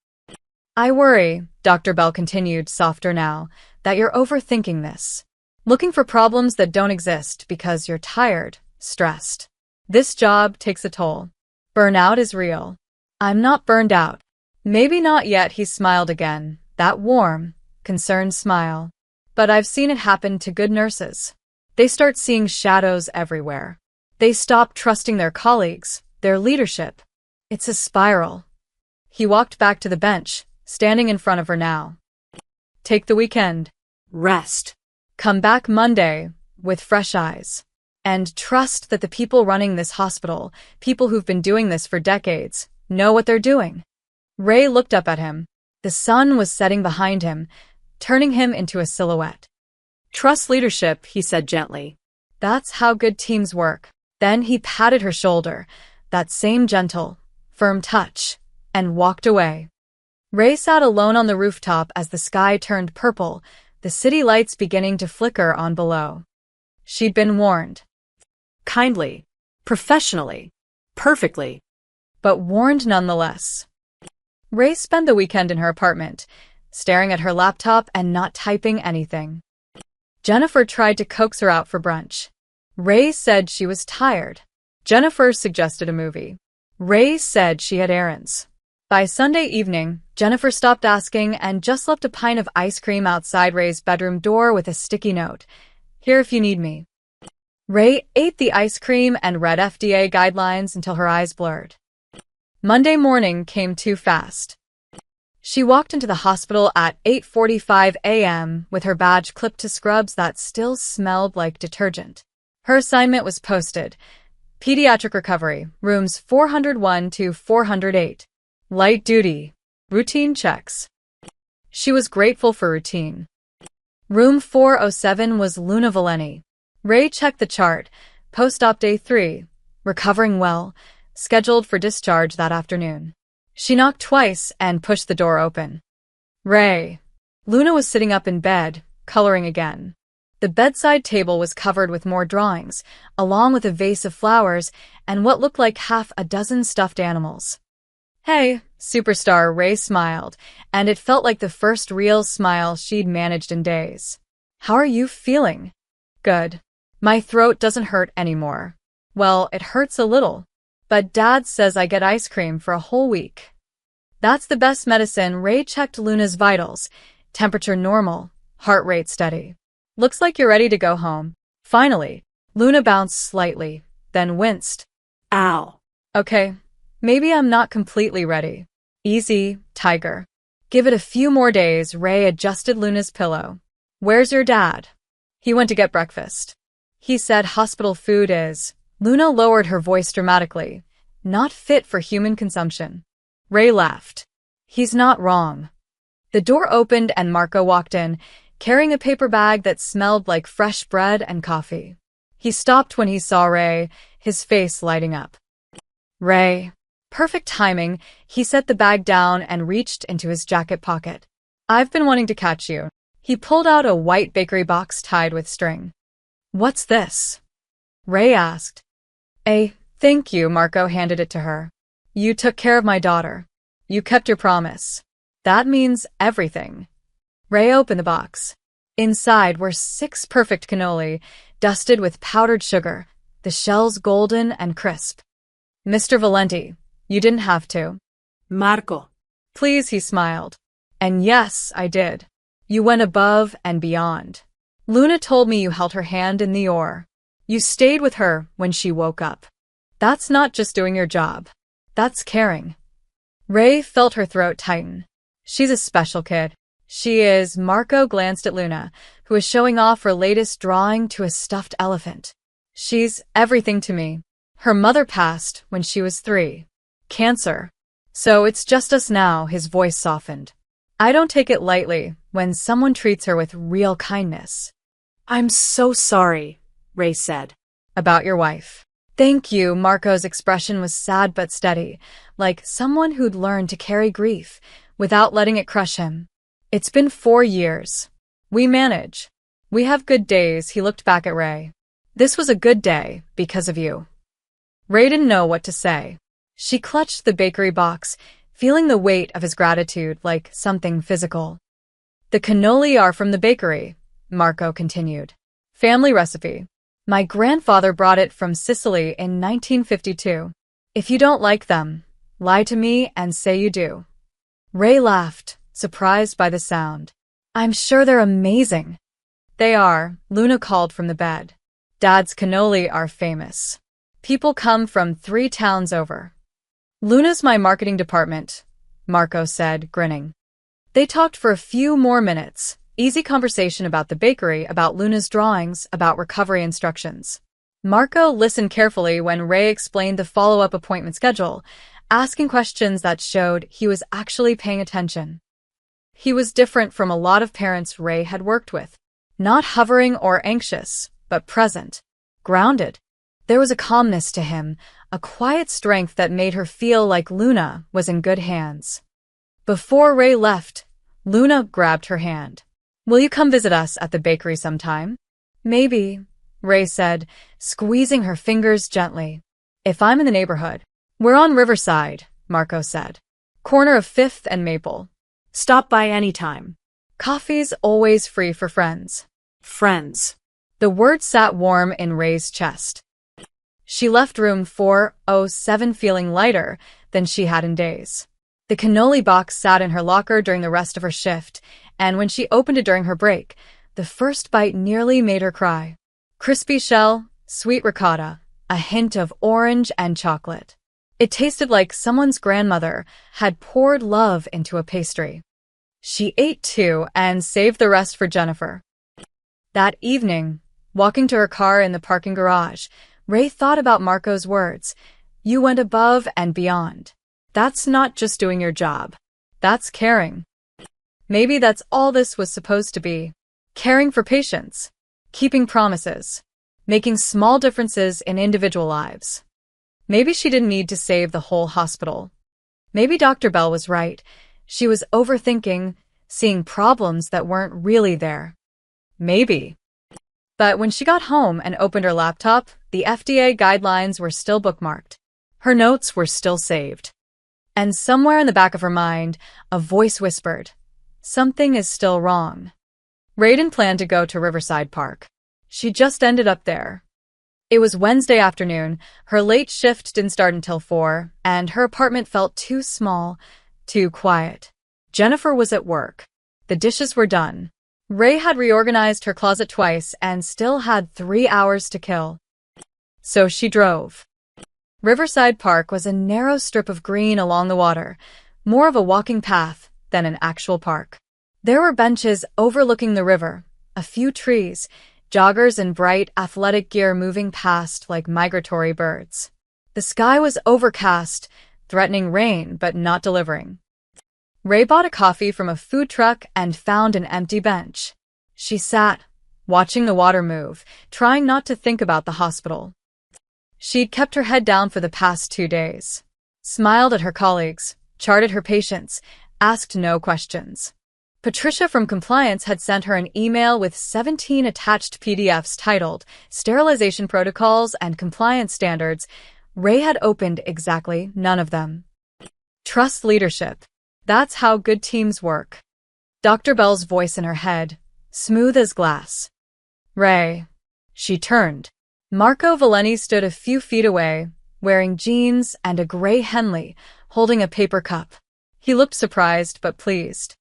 I worry, Dr. Bell continued, softer now, that you're overthinking this. Looking for problems that don't exist because you're tired, stressed. This job takes a toll. Burnout is real. I'm not burned out. Maybe not yet, he smiled again, that warm, concerned smile. But I've seen it happen to good nurses. They start seeing shadows everywhere. They stop trusting their colleagues, their leadership. It's a spiral. He walked back to the bench, standing in front of her now. Take the weekend. Rest. Come back Monday with fresh eyes. And trust that the people running this hospital, people who've been doing this for decades, know what they're doing. Ray looked up at him. The sun was setting behind him, turning him into a silhouette. Trust leadership, he said gently. That's how good teams work. Then he patted her shoulder, that same gentle, firm touch, and walked away. Ray sat alone on the rooftop as the sky turned purple, the city lights beginning to flicker on below. She'd been warned. Kindly, professionally, perfectly. But warned nonetheless. Ray spent the weekend in her apartment, staring at her laptop and not typing anything. Jennifer tried to coax her out for brunch. Ray said she was tired. Jennifer suggested a movie. Ray said she had errands. By Sunday evening, Jennifer stopped asking and just left a pint of ice cream outside Ray's bedroom door with a sticky note. Here if you need me. Ray ate the ice cream and read FDA guidelines until her eyes blurred. Monday morning came too fast. She walked into the hospital at 8:45 a.m. with her badge clipped to scrubs that still smelled like detergent. Her assignment was posted. Pediatric recovery, rooms 401 to 408. Light duty. Routine checks. She was grateful for routine. Room 407 was Luna Valeni. Ray checked the chart. Post-op day 3. Recovering well. Scheduled for discharge that afternoon. She knocked twice and pushed the door open. Ray. Luna was sitting up in bed, coloring again. The bedside table was covered with more drawings, along with a vase of flowers and what looked like half a dozen stuffed animals. Hey, superstar, Ray smiled, and it felt like the first real smile she'd managed in days. How are you feeling? Good. My throat doesn't hurt anymore. Well, it hurts a little. But Dad says I get ice cream for a whole week. That's the best medicine. Ray checked Luna's vitals. Temperature normal, heart rate steady. Looks like you're ready to go home. Finally, Luna bounced slightly, then winced. Ow. Okay, maybe I'm not completely ready. Easy, tiger. Give it a few more days. Ray adjusted Luna's pillow. Where's your dad? He went to get breakfast. He said hospital food is. Luna lowered her voice dramatically. Not fit for human consumption. Ray laughed. He's not wrong. The door opened and Marco walked in, carrying a paper bag that smelled like fresh bread and coffee. He stopped when he saw Ray, his face lighting up. Ray. Perfect timing, he set the bag down and reached into his jacket pocket. I've been wanting to catch you. He pulled out a white bakery box tied with string. What's this? Ray asked. Thank you, Marco handed it to her. You took care of my daughter. You kept your promise. That means everything. Ray opened the box. Inside were 6 perfect cannoli, dusted with powdered sugar, the shells golden and crisp. Mr. Valenti, you didn't have to. Marco. Please, he smiled. And yes, I did. You went above and beyond. Luna told me you held her hand in the oar. You stayed with her when she woke up. That's not just doing your job. That's caring. Ray felt her throat tighten. She's a special kid. She is. Marco glanced at Luna, who was showing off her latest drawing to a stuffed elephant. She's everything to me. Her mother passed when she was 3. Cancer. So it's just us now, his voice softened. I don't take it lightly when someone treats her with real kindness. I'm so sorry, Ray said. About your wife. Thank you. Marco's expression was sad but steady, like someone who'd learned to carry grief without letting it crush him. It's been 4 years. We manage. We have good days. He looked back at Ray. This was a good day because of you. Ray didn't know what to say. She clutched the bakery box, feeling the weight of his gratitude like something physical. The cannoli are from the bakery, Marco continued. Family recipe. My grandfather brought it from Sicily in 1952. If you don't like them, lie to me and say you do. Ray laughed, surprised by the sound. I'm sure they're amazing. They are, Luna called from the bed. Dad's cannoli are famous. People come from 3 towns over. Luna's my marketing department, Marco said, grinning. They talked for a few more minutes. Easy conversation about the bakery, about Luna's drawings, about recovery instructions. Marco listened carefully when Ray explained the follow-up appointment schedule, asking questions that showed he was actually paying attention. He was different from a lot of parents Ray had worked with. Not hovering or anxious, but present. Grounded. There was a calmness to him, a quiet strength that made her feel like Luna was in good hands. Before Ray left, Luna grabbed her hand. Will you come visit us at the bakery sometime? Maybe, Ray said, squeezing her fingers gently. If I'm in the neighborhood. We're on Riverside, Marco said. Corner of 5th and Maple. Stop by anytime. Coffee's always free for friends. Friends. The word sat warm in Ray's chest. She left room 407 feeling lighter than she had in days. The cannoli box sat in her locker during the rest of her shift, and when she opened it during her break, the first bite nearly made her cry. Crispy shell, sweet ricotta, a hint of orange and chocolate. It tasted like someone's grandmother had poured love into a pastry. She ate 2 and saved the rest for Jennifer. That evening, walking to her car in the parking garage, Ray thought about Marco's words. You went above and beyond. That's not just doing your job. That's caring. Maybe that's all this was supposed to be. Caring for patients. Keeping promises. Making small differences in individual lives. Maybe she didn't need to save the whole hospital. Maybe Dr. Bell was right. She was overthinking, seeing problems that weren't really there. Maybe. But when she got home and opened her laptop, the FDA guidelines were still bookmarked. Her notes were still saved. And somewhere in the back of her mind, a voice whispered, something is still wrong. Raiden planned to go to Riverside Park. She just ended up there. It was Wednesday afternoon, her late shift didn't start until 4, and her apartment felt too small, Too quiet. Jennifer was at work. The dishes were done. Ray had reorganized her closet twice and still had 3 hours to kill. So she drove. Riverside Park was a narrow strip of green along the water, more of a walking path than an actual park. There were benches overlooking the river, a few trees, joggers in bright athletic gear moving past like migratory birds. The sky was overcast, threatening rain but not delivering. Ray bought a coffee from a food truck and found an empty bench. She sat, watching the water move, trying not to think about the hospital. She'd kept her head down for the past 2 days. Smiled at her colleagues, charted her patients, asked no questions. Patricia from compliance had sent her an email with 17 attached PDFs titled Sterilization Protocols and Compliance Standards. Ray had opened exactly none of them. Trust leadership. That's how good teams work. Dr. Bell's voice in her head, smooth as glass. Ray. She turned. Marco Valeni stood a few feet away, wearing jeans and a gray Henley, holding a paper cup. He looked surprised but pleased.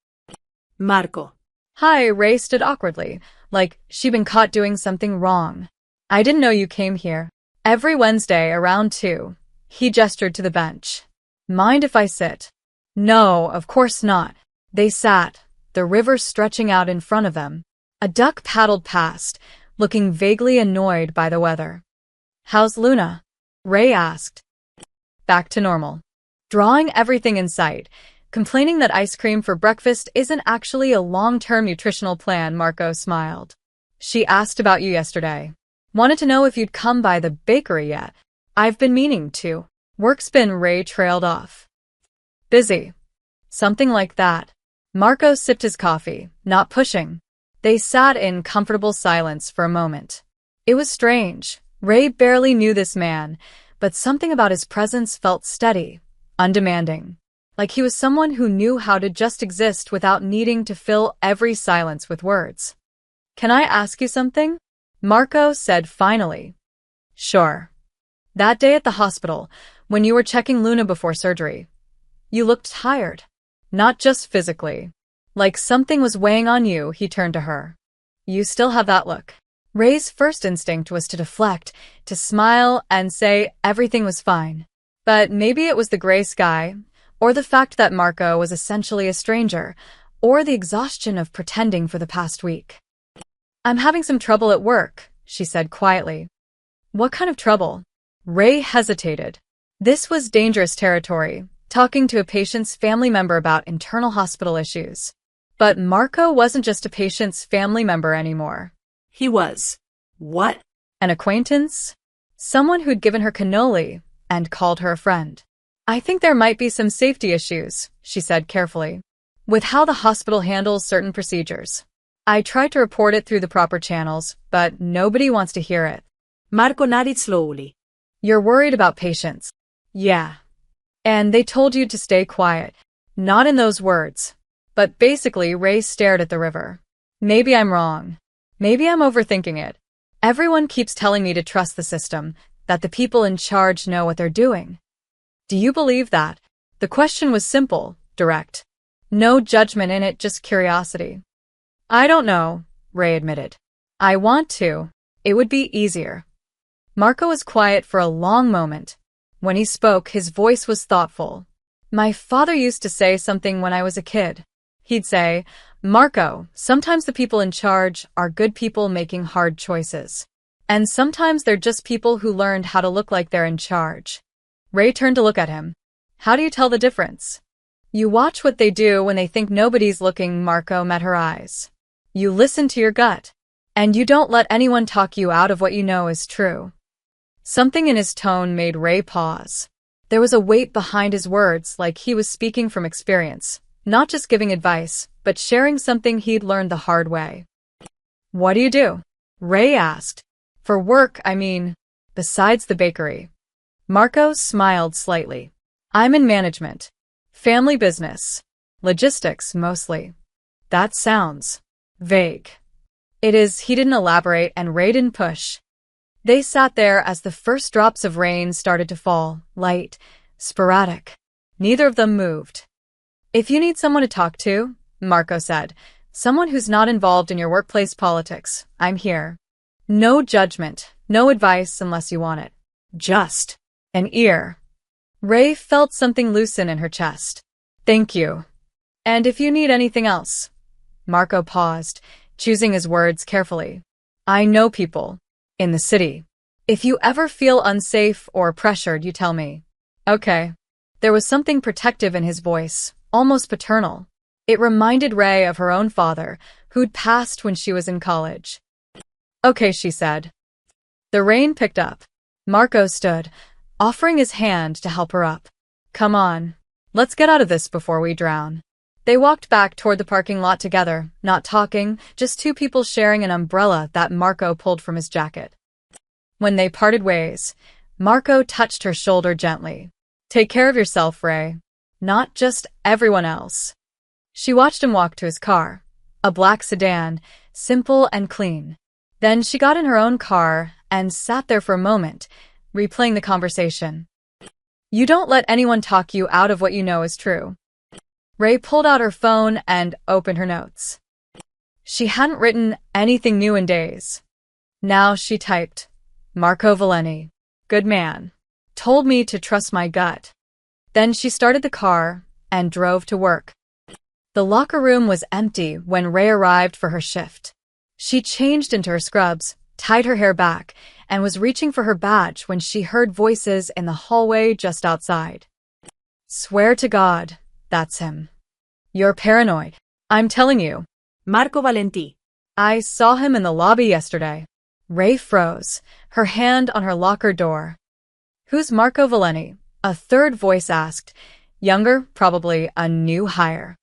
Marco. Hi, Ray stood awkwardly, like she'd been caught doing something wrong. I didn't know you came here. Every Wednesday around 2. He gestured to the bench. Mind if I sit? No, of course not. They sat, the river stretching out in front of them. A duck paddled past, looking vaguely annoyed by the weather. How's Luna? Ray asked. Back to normal. Drawing everything in sight, complaining that ice cream for breakfast isn't actually a long-term nutritional plan, Marco smiled. She asked about you yesterday. Wanted to know if you'd come by the bakery yet. I've been meaning to. Work's been. Ray trailed off. Busy. Something like that. Marco sipped his coffee, not pushing. They sat in comfortable silence for a moment. It was strange. Ray barely knew this man, but something about his presence felt steady, undemanding. Like he was someone who knew how to just exist without needing to fill every silence with words. Can I ask you something? Marco said finally. Sure. That day at the hospital, when you were checking Luna before surgery, you looked tired. Not just physically. Like something was weighing on you. He turned to her. You still have that look. Ray's first instinct was to deflect, to smile and say everything was fine. But maybe it was the gray sky, or the fact that Marco was essentially a stranger, or the exhaustion of pretending for the past week. I'm having some trouble at work, she said quietly. What kind of trouble? Ray hesitated. This was dangerous territory, talking to a patient's family member about internal hospital issues. But Marco wasn't just a patient's family member anymore. He was. What? An acquaintance? Someone who'd given her cannoli and called her a friend. I think there might be some safety issues, she said carefully, with how the hospital handles certain procedures. I tried to report it through the proper channels, but nobody wants to hear it. Marco nodded slowly. You're worried about patients. Yeah. And they told you to stay quiet. Not in those words. But basically, Ray stared at the river. Maybe I'm wrong. Maybe I'm overthinking it. Everyone keeps telling me to trust the system, that the people in charge know what they're doing. Do you believe that? The question was simple, direct. No judgment in it, just curiosity. I don't know, Ray admitted. I want to. It would be easier. Marco was quiet for a long moment. When he spoke, his voice was thoughtful. My father used to say something when I was a kid. He'd say, Marco, sometimes the people in charge are good people making hard choices. And sometimes they're just people who learned how to look like they're in charge. Ray turned to look at him. How do you tell the difference? You watch what they do when they think nobody's looking. Marco met her eyes. You listen to your gut. And you don't let anyone talk you out of what you know is true. Something in his tone made Ray pause. There was a weight behind his words, like he was speaking from experience, not just giving advice, but sharing something he'd learned the hard way. What do you do? Ray asked. For work, I mean, besides the bakery. Marco smiled slightly. I'm in management. Family business. Logistics, mostly. That sounds vague. It is. He didn't elaborate and Ray didn't push. They sat there as the first drops of rain started to fall, light, sporadic. Neither of them moved. If you need someone to talk to, Marco said, someone who's not involved in your workplace politics, I'm here. No judgment, no advice unless you want it. Just an ear. Ray felt something loosen in her chest. Thank you. And if you need anything else. Marco paused, choosing his words carefully. I know people. In the city. If you ever feel unsafe or pressured, you tell me. Okay. There was something protective in his voice, almost paternal. It reminded Ray of her own father, who'd passed when she was in college. Okay, she said. The rain picked up. Marco stood, offering his hand to help her up. Come on. Let's get out of this before we drown. They walked back toward the parking lot together, not talking, just two people sharing an umbrella that Marco pulled from his jacket. When they parted ways, Marco touched her shoulder gently. Take care of yourself, Ray. Not just everyone else. She watched him walk to his car, a black sedan, simple and clean. Then she got in her own car and sat there for a moment, replaying the conversation. You don't let anyone talk you out of what you know is true. Ray pulled out her phone and opened her notes. She hadn't written anything new in days. Now she typed, Marco Valeni, good man, told me to trust my gut. Then she started the car and drove to work. The locker room was empty when Ray arrived for her shift. She changed into her scrubs, tied her hair back, and was reaching for her badge when she heard voices in the hallway just outside. Swear to God, that's him. You're paranoid. I'm telling you. Marco Valenti. I saw him in the lobby yesterday. Ray froze, her hand on her locker door. Who's Marco Valeni? A third voice asked. Younger, probably a new hire.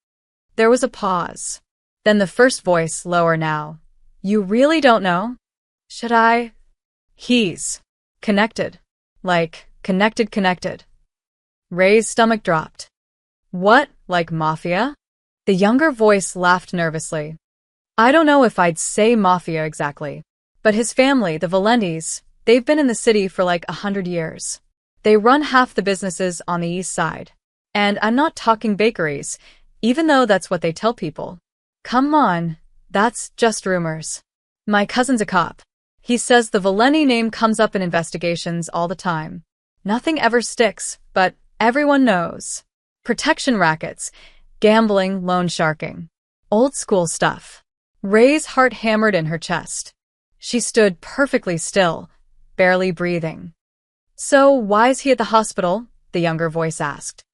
There was a pause. Then the first voice, lower now. You really don't know? Should I? He's connected. Like, connected. Ray's stomach dropped. What, like Mafia? The younger voice laughed nervously. I don't know if I'd say Mafia exactly. But his family, the Valentis, they've been in the city for like 100 years. They run half the businesses on the east side. And I'm not talking bakeries, even though that's what they tell people. Come on, that's just rumors. My cousin's a cop. He says the Valeni name comes up in investigations all the time. Nothing ever sticks, but everyone knows. Protection rackets, gambling, loan sharking. Old school stuff. Ray's heart hammered in her chest. She stood perfectly still, barely breathing. So why's he at the hospital? The younger voice asked.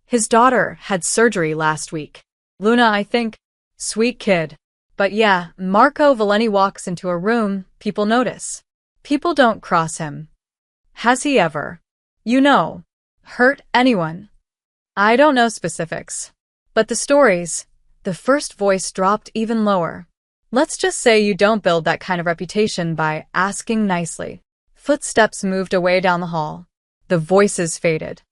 His daughter had surgery last week. Luna, I think. Sweet kid. But yeah, Marco Valeni walks into a room, people notice. People don't cross him. Has he ever, hurt anyone? I don't know specifics. But the stories, the first voice dropped even lower. Let's just say you don't build that kind of reputation by asking nicely. Footsteps moved away down the hall. The voices faded.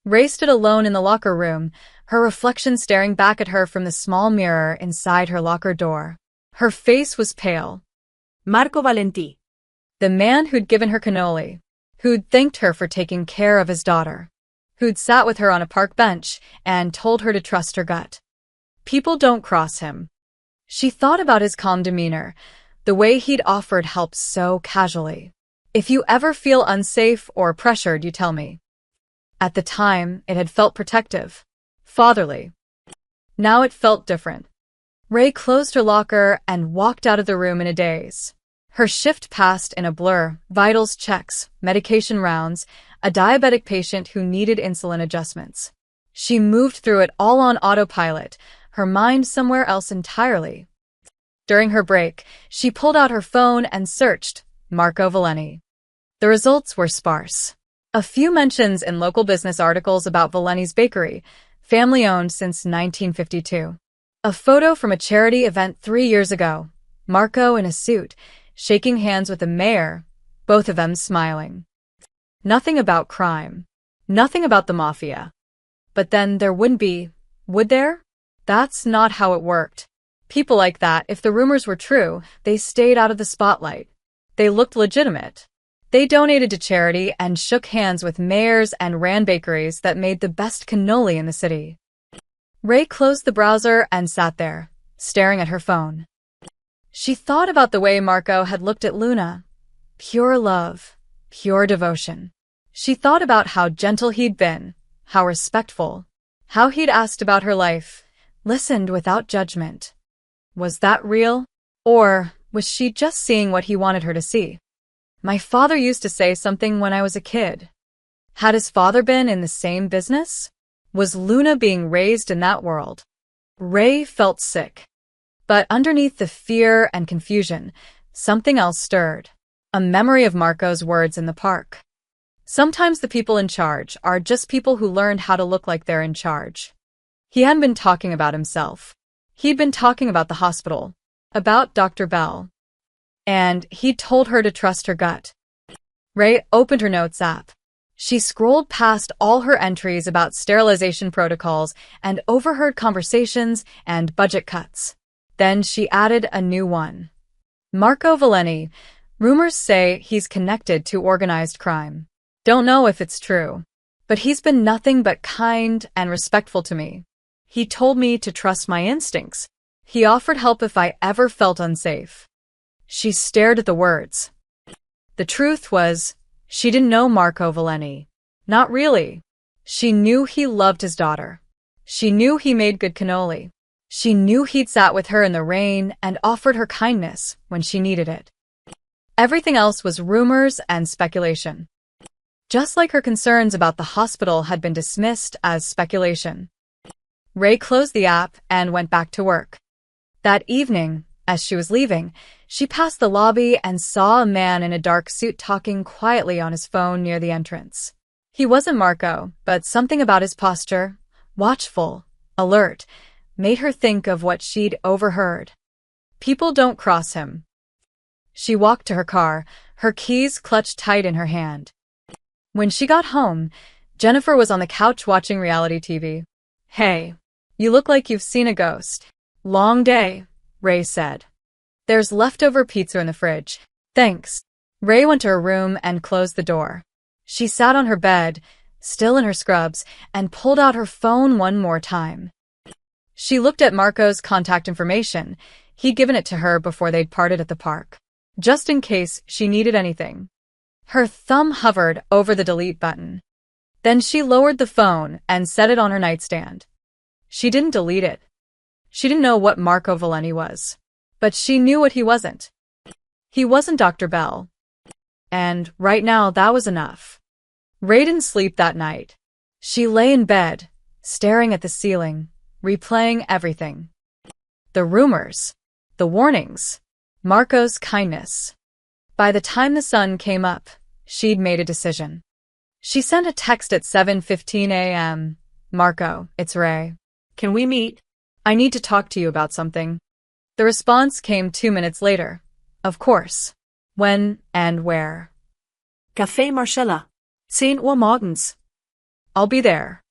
Ray stood alone in the locker room, her reflection staring back at her from the small mirror inside her locker door. Her face was pale. Marco Valenti. The man who'd given her cannoli, who'd thanked her for taking care of his daughter, who'd sat with her on a park bench and told her to trust her gut. People don't cross him. She thought about his calm demeanor, the way he'd offered help so casually. If you ever feel unsafe or pressured, you tell me. At the time, it had felt protective, fatherly. Now it felt different. Ray closed her locker and walked out of the room in a daze. Her shift passed in a blur, vitals checks, medication rounds, a diabetic patient who needed insulin adjustments. She moved through it all on autopilot, her mind somewhere else entirely. During her break, she pulled out her phone and searched Marco Valeni. The results were sparse. A few mentions in local business articles about Valeni's bakery, family-owned since 1952. A photo from a charity event 3 years ago, Marco in a suit, shaking hands with the mayor, both of them smiling. Nothing about crime. Nothing about the Mafia. But then there wouldn't be, would there? That's not how it worked. People like that, if the rumors were true, they stayed out of the spotlight. They looked legitimate. They donated to charity and shook hands with mayors and ran bakeries that made the best cannoli in the city. Ray closed the browser and sat there, staring at her phone. She thought about the way Marco had looked at Luna. Pure love, pure devotion. She thought about how gentle he'd been, how respectful, how he'd asked about her life, listened without judgment. Was that real? Or was she just seeing what he wanted her to see? My father used to say something when I was a kid. Had his father been in the same business? Was Luna being raised in that world? Ray felt sick. But underneath the fear and confusion, something else stirred. A memory of Marco's words in the park. Sometimes the people in charge are just people who learned how to look like they're in charge. He hadn't been talking about himself. He'd been talking about the hospital, about Dr. Bell. And he'd told her to trust her gut. Ray opened her notes app. She scrolled past all her entries about sterilization protocols and overheard conversations and budget cuts. Then she added a new one. Marco Valenti. Rumors say he's connected to organized crime. Don't know if it's true, but he's been nothing but kind and respectful to me. He told me to trust my instincts. He offered help if I ever felt unsafe. She stared at the words. The truth was, she didn't know Marco Valenti. Not really. She knew he loved his daughter. She knew he made good cannoli. She knew he'd sat with her in the rain and offered her kindness when she needed it. Everything else was rumors and speculation. Just like her concerns about the hospital had been dismissed as speculation. Ray closed the app and went back to work. That evening, as she was leaving, she passed the lobby and saw a man in a dark suit talking quietly on his phone near the entrance. He wasn't Marco, but something about his posture, watchful, alert, made her think of what she'd overheard. People don't cross him. She walked to her car, her keys clutched tight in her hand. When she got home, Jennifer was on the couch watching reality TV. Hey, you look like you've seen a ghost. Long day, Ray said. There's leftover pizza in the fridge. Thanks. Ray went to her room and closed the door. She sat on her bed, still in her scrubs, and pulled out her phone one more time. She looked at Marco's contact information. He'd given it to her before they'd parted at the park, just in case she needed anything. Her thumb hovered over the delete button. Then she lowered the phone and set it on her nightstand. She didn't delete it. She didn't know what Marco Valenti was. But she knew what he wasn't. He wasn't Dr. Bell. And right now, that was enough. Ray didn't sleep that night. She lay in bed, staring at the ceiling, replaying everything. The rumors, the warnings, Marco's kindness. By the time the sun came up, she'd made a decision. She sent a text at 7:15 a.m. Marco, it's Ray. Can we meet? I need to talk to you about something. The response came 2 minutes later. Of course. When and where? Café Marcella. 10 Uhr morgens. I'll be there.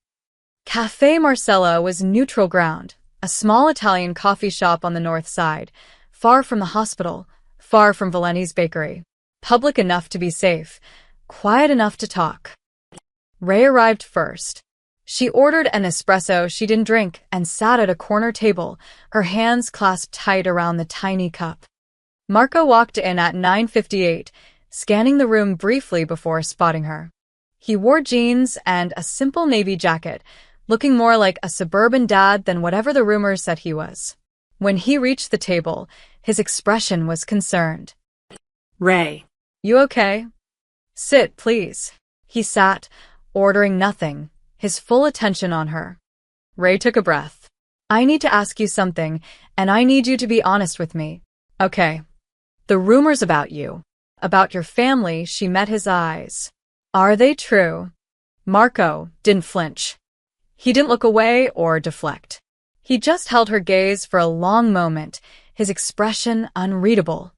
Café Marcella was neutral ground, a small Italian coffee shop on the north side, far from the hospital, far from Valenti's bakery. Public enough to be safe, quiet enough to talk. Ray arrived first. She ordered an espresso she didn't drink and sat at a corner table, her hands clasped tight around the tiny cup. Marco walked in at 9:58, scanning the room briefly before spotting her. He wore jeans and a simple navy jacket, looking more like a suburban dad than whatever the rumors said he was. When he reached the table, his expression was concerned. Ray. You okay? Sit, please. He sat, ordering nothing, his full attention on her. Ray took a breath. I need to ask you something, and I need you to be honest with me. Okay. The rumors about you, about your family, she met his eyes. Are they true? Marco didn't flinch. He didn't look away or deflect. He just held her gaze for a long moment, his expression unreadable.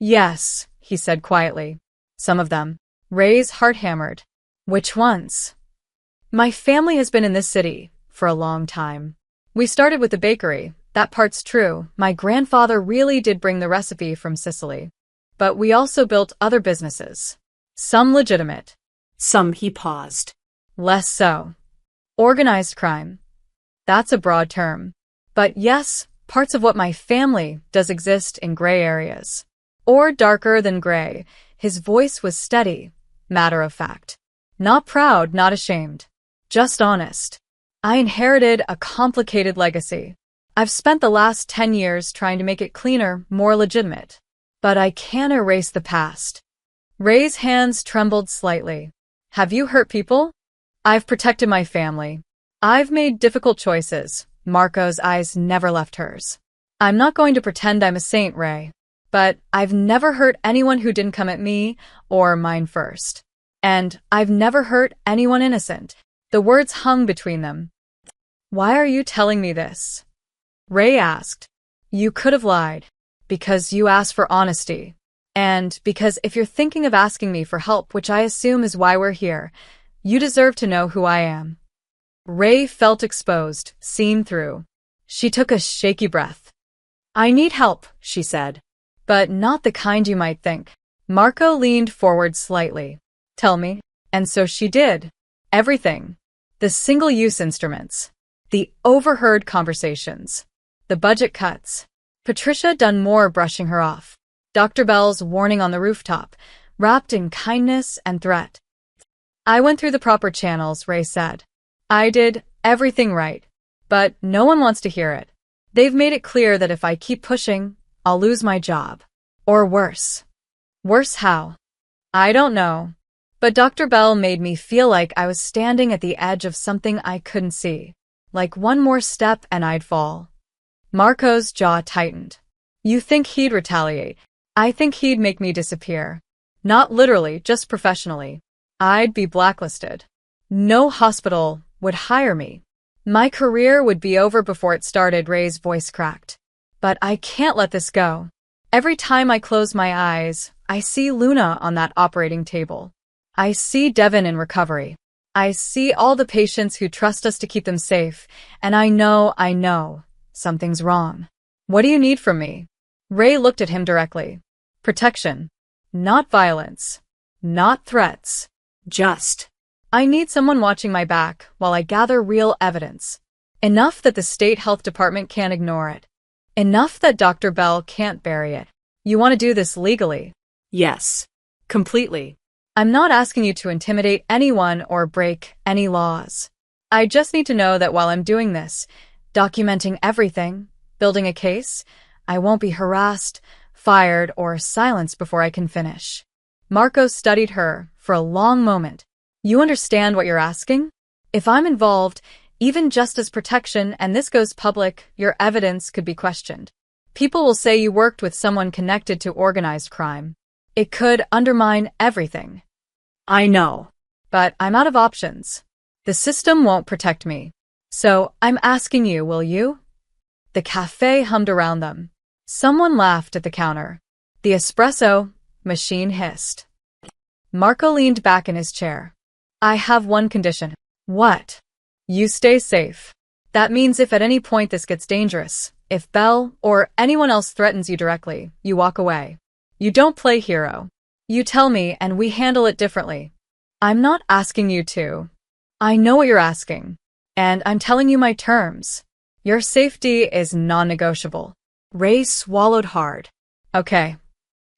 Yes, he said quietly. Some of them. Ray's heart hammered. Which ones? My family has been in this city for a long time. We started with the bakery. That part's true. My grandfather really did bring the recipe from Sicily. But we also built other businesses. Some legitimate. Some he paused. Less so. Organized crime. That's a broad term. But yes, parts of what my family does exist in gray areas. Or darker than gray. His voice was steady, matter of fact. Not proud, not ashamed. Just honest. I inherited a complicated legacy. I've spent the last 10 years trying to make it cleaner, more legitimate. But I can't erase the past. Ray's hands trembled slightly. Have you hurt people? I've protected my family. I've made difficult choices. Marco's eyes never left hers. I'm not going to pretend I'm a saint, Ray. But I've never hurt anyone who didn't come at me or mine first. And I've never hurt anyone innocent. The words hung between them. Why are you telling me this? Ray asked. You could have lied. Because you asked for honesty. And because if you're thinking of asking me for help, which I assume is why we're here, you deserve to know who I am. Ray felt exposed, seen through. She took a shaky breath. I need help, she said. But not the kind you might think. Marco leaned forward slightly. Tell me. And so she did. Everything. The single-use instruments. The overheard conversations. The budget cuts. Patricia done more brushing her off. Dr. Bell's warning on the rooftop, wrapped in kindness and threat. I went through the proper channels, Ray said. I did everything right. But no one wants to hear it. They've made it clear that if I keep pushing, I'll lose my job. Or worse. Worse how? I don't know. But Dr. Bell made me feel like I was standing at the edge of something I couldn't see. Like one more step and I'd fall. Marco's jaw tightened. You think he'd retaliate? I think he'd make me disappear. Not literally, just professionally. I'd be blacklisted. No hospital would hire me. My career would be over before it started, Ray's voice cracked. But I can't let this go. Every time I close my eyes, I see Luna on that operating table. I see Devin in recovery. I see all the patients who trust us to keep them safe, and I know, something's wrong. What do you need from me? Ray looked at him directly. Protection. Not violence. Not threats. Just. I need someone watching my back while I gather real evidence. Enough that the state health department can't ignore it. Enough that Dr. Bell can't bury it. You want to do this legally? Yes. Completely. I'm not asking you to intimidate anyone or break any laws. I just need to know that while I'm doing this, documenting everything, building a case, I won't be harassed, fired, or silenced before I can finish. Marco studied her for a long moment. You understand what you're asking? If I'm involved, even just as protection, and this goes public, your evidence could be questioned. People will say you worked with someone connected to organized crime. It could undermine everything. I know. But I'm out of options. The system won't protect me. So I'm asking you, will you? The cafe hummed around them. Someone laughed at the counter. The espresso machine hissed. Marco leaned back in his chair. I have one condition. What? You stay safe. That means if at any point this gets dangerous, if Belle or anyone else threatens you directly, you walk away. You don't play hero. You tell me and we handle it differently. I'm not asking you to. I know what you're asking. And I'm telling you my terms. Your safety is non-negotiable. Ray swallowed hard. Okay.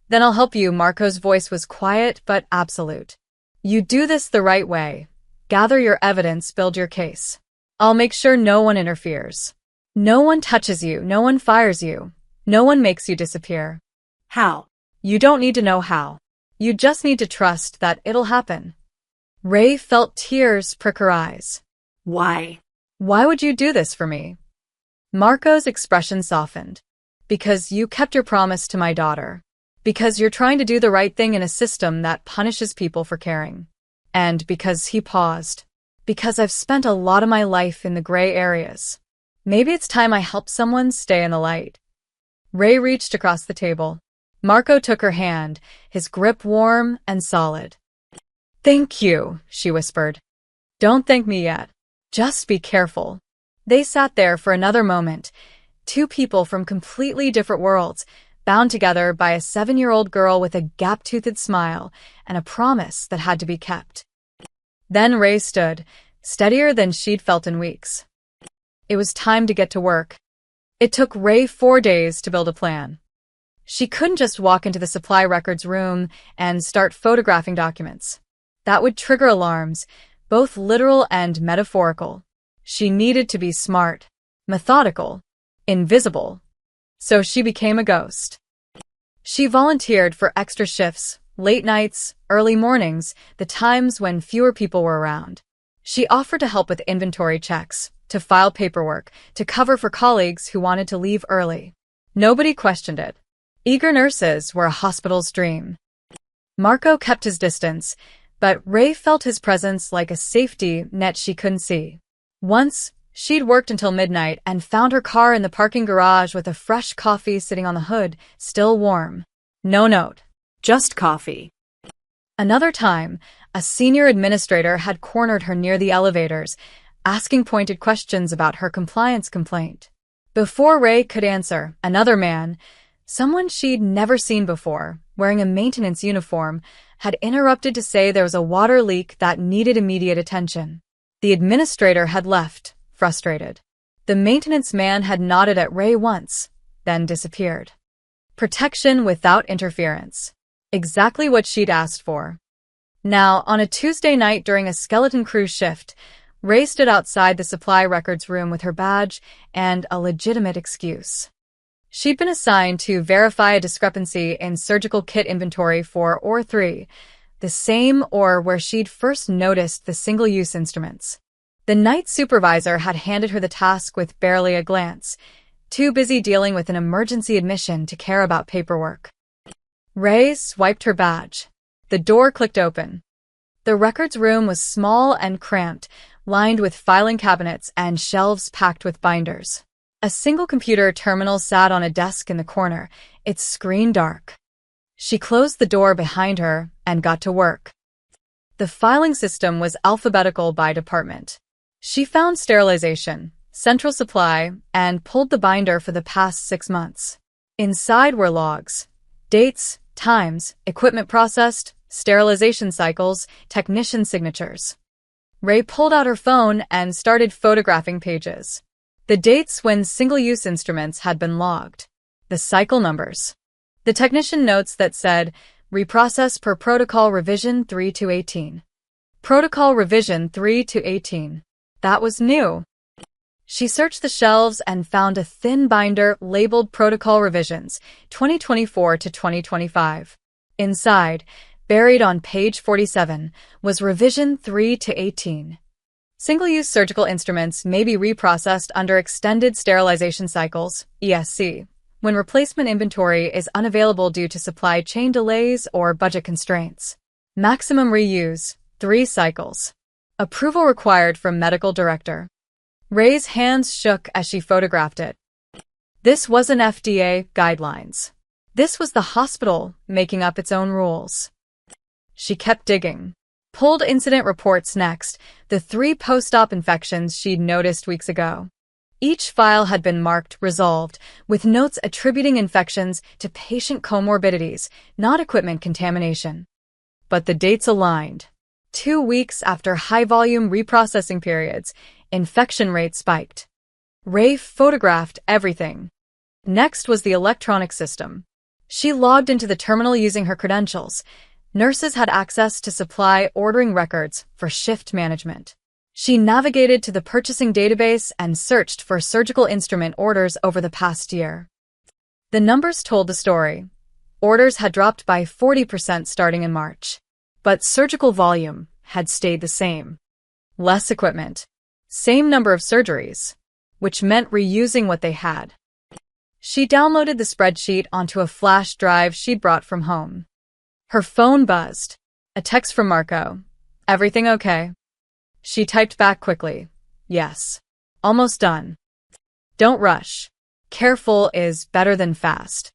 Then I'll help you. Marco's voice was quiet but absolute. You do this the right way. Gather your evidence, build your case. I'll make sure no one interferes. No one touches you, no one fires you. No one makes you disappear. How? You don't need to know how. You just need to trust that it'll happen. Ray felt tears prick her eyes. Why? Why would you do this for me? Marco's expression softened. Because you kept your promise to my daughter. Because you're trying to do the right thing in a system that punishes people for caring. And because he paused. Because I've spent a lot of my life in the gray areas. Maybe it's time I help someone stay in the light. Ray reached across the table. Marco took her hand, his grip warm and solid. Thank you, she whispered. Don't thank me yet. Just be careful. They sat there for another moment. Two people from completely different worlds, bound together by a 7-year-old girl with a gap-toothed smile and a promise that had to be kept. Then Ray stood, steadier than she'd felt in weeks. It was time to get to work. It took Ray 4 days to build a plan. She couldn't just walk into the supply records room and start photographing documents. That would trigger alarms, both literal and metaphorical. She needed to be smart, methodical, invisible. So she became a ghost. She volunteered for extra shifts, late nights, early mornings, the times when fewer people were around. She offered to help with inventory checks, to file paperwork, to cover for colleagues who wanted to leave early. Nobody questioned it. Eager nurses were a hospital's dream. Marco kept his distance, but Ray felt his presence like a safety net she couldn't see. Once, she'd worked until midnight and found her car in the parking garage with a fresh coffee sitting on the hood, still warm. No note. Just coffee. Another time, a senior administrator had cornered her near the elevators, asking pointed questions about her compliance complaint. Before Ray could answer, another man, someone she'd never seen before, wearing a maintenance uniform, had interrupted to say there was a water leak that needed immediate attention. The administrator had left, frustrated. The maintenance man had nodded at Ray once, then disappeared. Protection without interference. Exactly what she'd asked for. Now, on a Tuesday night during a skeleton crew shift, Ray stood outside the supply records room with her badge and a legitimate excuse. She'd been assigned to verify a discrepancy in surgical kit inventory for OR3, the same OR where she'd first noticed the single-use instruments. The night supervisor had handed her the task with barely a glance, too busy dealing with an emergency admission to care about paperwork. Ray swiped her badge. The door clicked open. The records room was small and cramped, lined with filing cabinets and shelves packed with binders. A single computer terminal sat on a desk in the corner, its screen dark. She closed the door behind her and got to work. The filing system was alphabetical by department. She found sterilization, central supply, and pulled the binder for the past 6 months. Inside were logs, dates, times, equipment processed, sterilization cycles, technician signatures. Ray pulled out her phone and started photographing pages. The dates when single-use instruments had been logged. The cycle numbers. The technician notes that said, reprocess per protocol revision 3 to 18. Protocol revision 3 to 18. That was new. She searched the shelves and found a thin binder labeled Protocol Revisions, 2024 to 2025. Inside, buried on page 47, was Revision 3 to 18. Single-use surgical instruments may be reprocessed under Extended Sterilization Cycles, ESC, when replacement inventory is unavailable due to supply chain delays or budget constraints. Maximum reuse, 3 cycles. Approval required from medical director. Ray's hands shook as she photographed it. This wasn't FDA guidelines. This was the hospital making up its own rules. She kept digging. Pulled incident reports next, the 3 post-op infections she'd noticed weeks ago. Each file had been marked resolved, with notes attributing infections to patient comorbidities, not equipment contamination. But the dates aligned. 2 weeks after high-volume reprocessing periods, infection rate spiked. Ray photographed everything. Next was the electronic system. She logged into the terminal using her credentials. Nurses had access to supply ordering records for shift management. She navigated to the purchasing database and searched for surgical instrument orders over the past year. The numbers told the story. Orders had dropped by 40% starting in March. But surgical volume had stayed the same. Less equipment. Same number of surgeries, which meant reusing what they had. She downloaded the spreadsheet onto a flash drive she'd brought from home. Her phone buzzed. A text from Marco. Everything okay? She typed back quickly. Yes. Almost done. Don't rush. Careful is better than fast.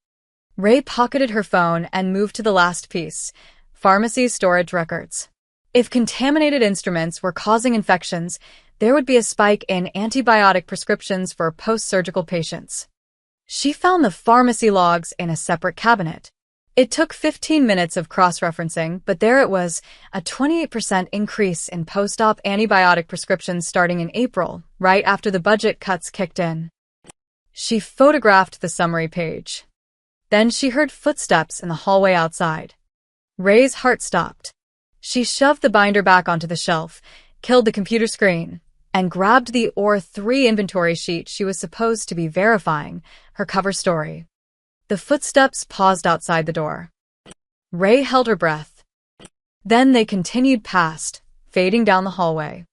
Ray pocketed her phone and moved to the last piece. Pharmacy storage records. If contaminated instruments were causing infections, there would be a spike in antibiotic prescriptions for post-surgical patients. She found the pharmacy logs in a separate cabinet. It took 15 minutes of cross-referencing, but there it was, a 28% increase in post-op antibiotic prescriptions starting in April, right after the budget cuts kicked in. She photographed the summary page. Then she heard footsteps in the hallway outside. Ray's heart stopped. She shoved the binder back onto the shelf, killed the computer screen, and grabbed the OR3 inventory sheet she was supposed to be verifying, her cover story. The footsteps paused outside the door. Ray held her breath. Then they continued past, fading down the hallway.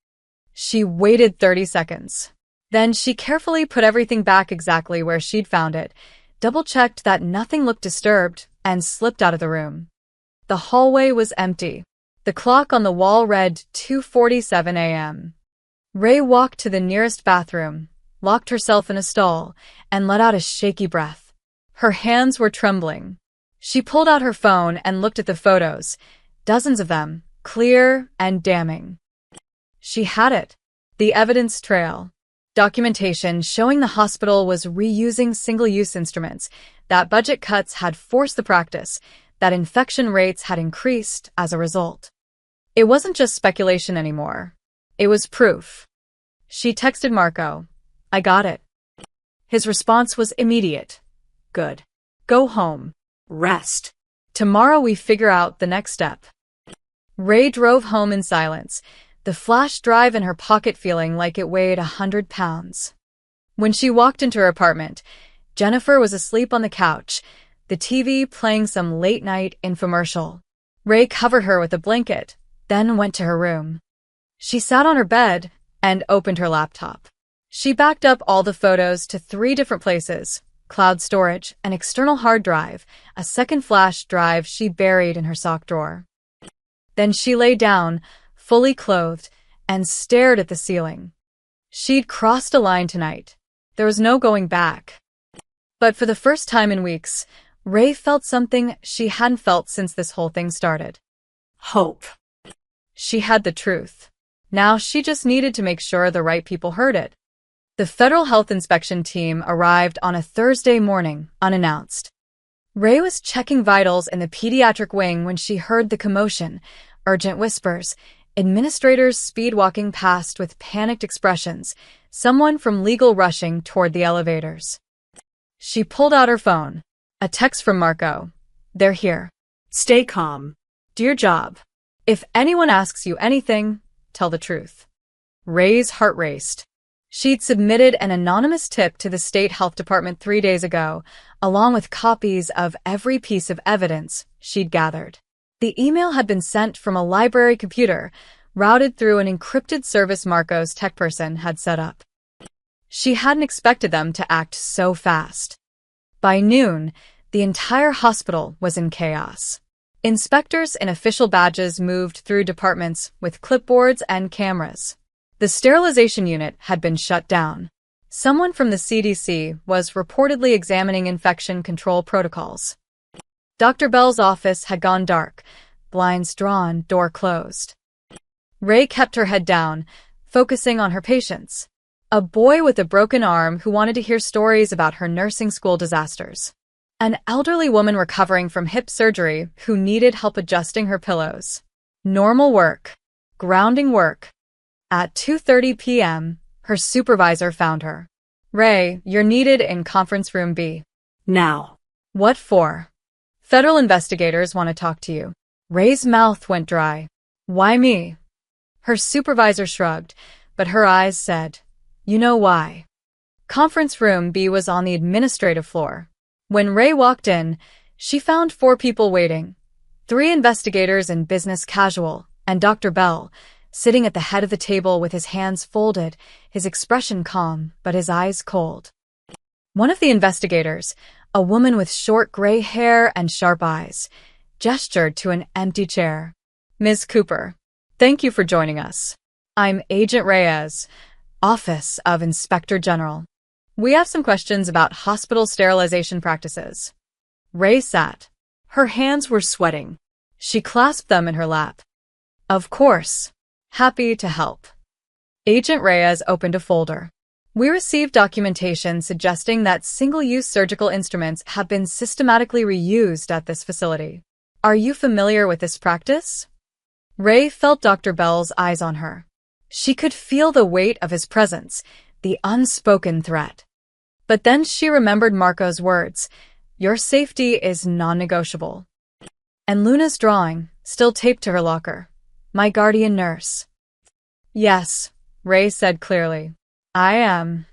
She waited 30 seconds. Then she carefully put everything back exactly where she'd found it, double-checked that nothing looked disturbed, and slipped out of the room. The hallway was empty. The clock on the wall read 2:47 a.m. Ray walked to the nearest bathroom, locked herself in a stall, and let out a shaky breath. Her hands were trembling. She pulled out her phone and looked at the photos, dozens of them, clear and damning. She had it. The evidence trail. Documentation showing the hospital was reusing single-use instruments, that budget cuts had forced the practice, that infection rates had increased as a result. It wasn't just speculation anymore. It was proof. She texted Marco. "I got it." His response was immediate. "Good. Go home. Rest. Tomorrow we figure out the next step." Ray drove home in silence, the flash drive in her pocket feeling like it weighed 100 pounds. When she walked into her apartment, Jennifer was asleep on the couch, the TV playing some late-night infomercial. Ray covered her with a blanket, then went to her room. She sat on her bed and opened her laptop. She backed up all the photos to 3 different places: cloud storage, an external hard drive, a second flash drive she buried in her sock drawer. Then she lay down, fully clothed, and stared at the ceiling. She'd crossed a line tonight. There was no going back. But for the first time in weeks, Ray felt something she hadn't felt since this whole thing started. Hope. She had the truth. Now she just needed to make sure the right people heard it. The Federal Health Inspection team arrived on a Thursday morning, unannounced. Ray was checking vitals in the pediatric wing when she heard the commotion, urgent whispers, administrators speed-walking past with panicked expressions, someone from legal rushing toward the elevators. She pulled out her phone. A text from Marco. "They're here. Stay calm. Do your job. If anyone asks you anything, tell the truth." Ray's heart raced. She'd submitted an anonymous tip to the state health department 3 days ago, along with copies of every piece of evidence she'd gathered. The email had been sent from a library computer, routed through an encrypted service Marco's tech person had set up. She hadn't expected them to act so fast. By noon, the entire hospital was in chaos. Inspectors in official badges moved through departments with clipboards and cameras. The sterilization unit had been shut down. Someone from the CDC was reportedly examining infection control protocols. Dr. Bell's office had gone dark, blinds drawn, door closed. Ray kept her head down, focusing on her patients. A boy with a broken arm who wanted to hear stories about her nursing school disasters. An elderly woman recovering from hip surgery who needed help adjusting her pillows. Normal work. Grounding work. At 2:30 p.m., her supervisor found her. "Ray, you're needed in conference room B. Now." "What for?" "Federal investigators want to talk to you." Ray's mouth went dry. "Why me?" Her supervisor shrugged, but her eyes said, "You know why." Conference room B was on the administrative floor. When Ray walked in, she found 4 people waiting. 3 investigators in business casual, and Dr. Bell, sitting at the head of the table with his hands folded, his expression calm, but his eyes cold. One of the investigators, a woman with short gray hair and sharp eyes, gestured to an empty chair. "Ms. Cooper, thank you for joining us. I'm Agent Reyes, Office of Inspector General. We have some questions about hospital sterilization practices." Ray sat. Her hands were sweating. She clasped them in her lap. "Of course. Happy to help." Agent Reyes opened a folder. We received documentation suggesting that single-use surgical instruments have been systematically reused at this facility. Are you familiar with this practice? Ray felt Dr. Bell's eyes on her. She could feel the weight of his presence, the unspoken threat. But then she remembered Marco's words, "Your safety is non-negotiable." And Luna's drawing, still taped to her locker. "My guardian nurse." "Yes," Ray said clearly. "I am."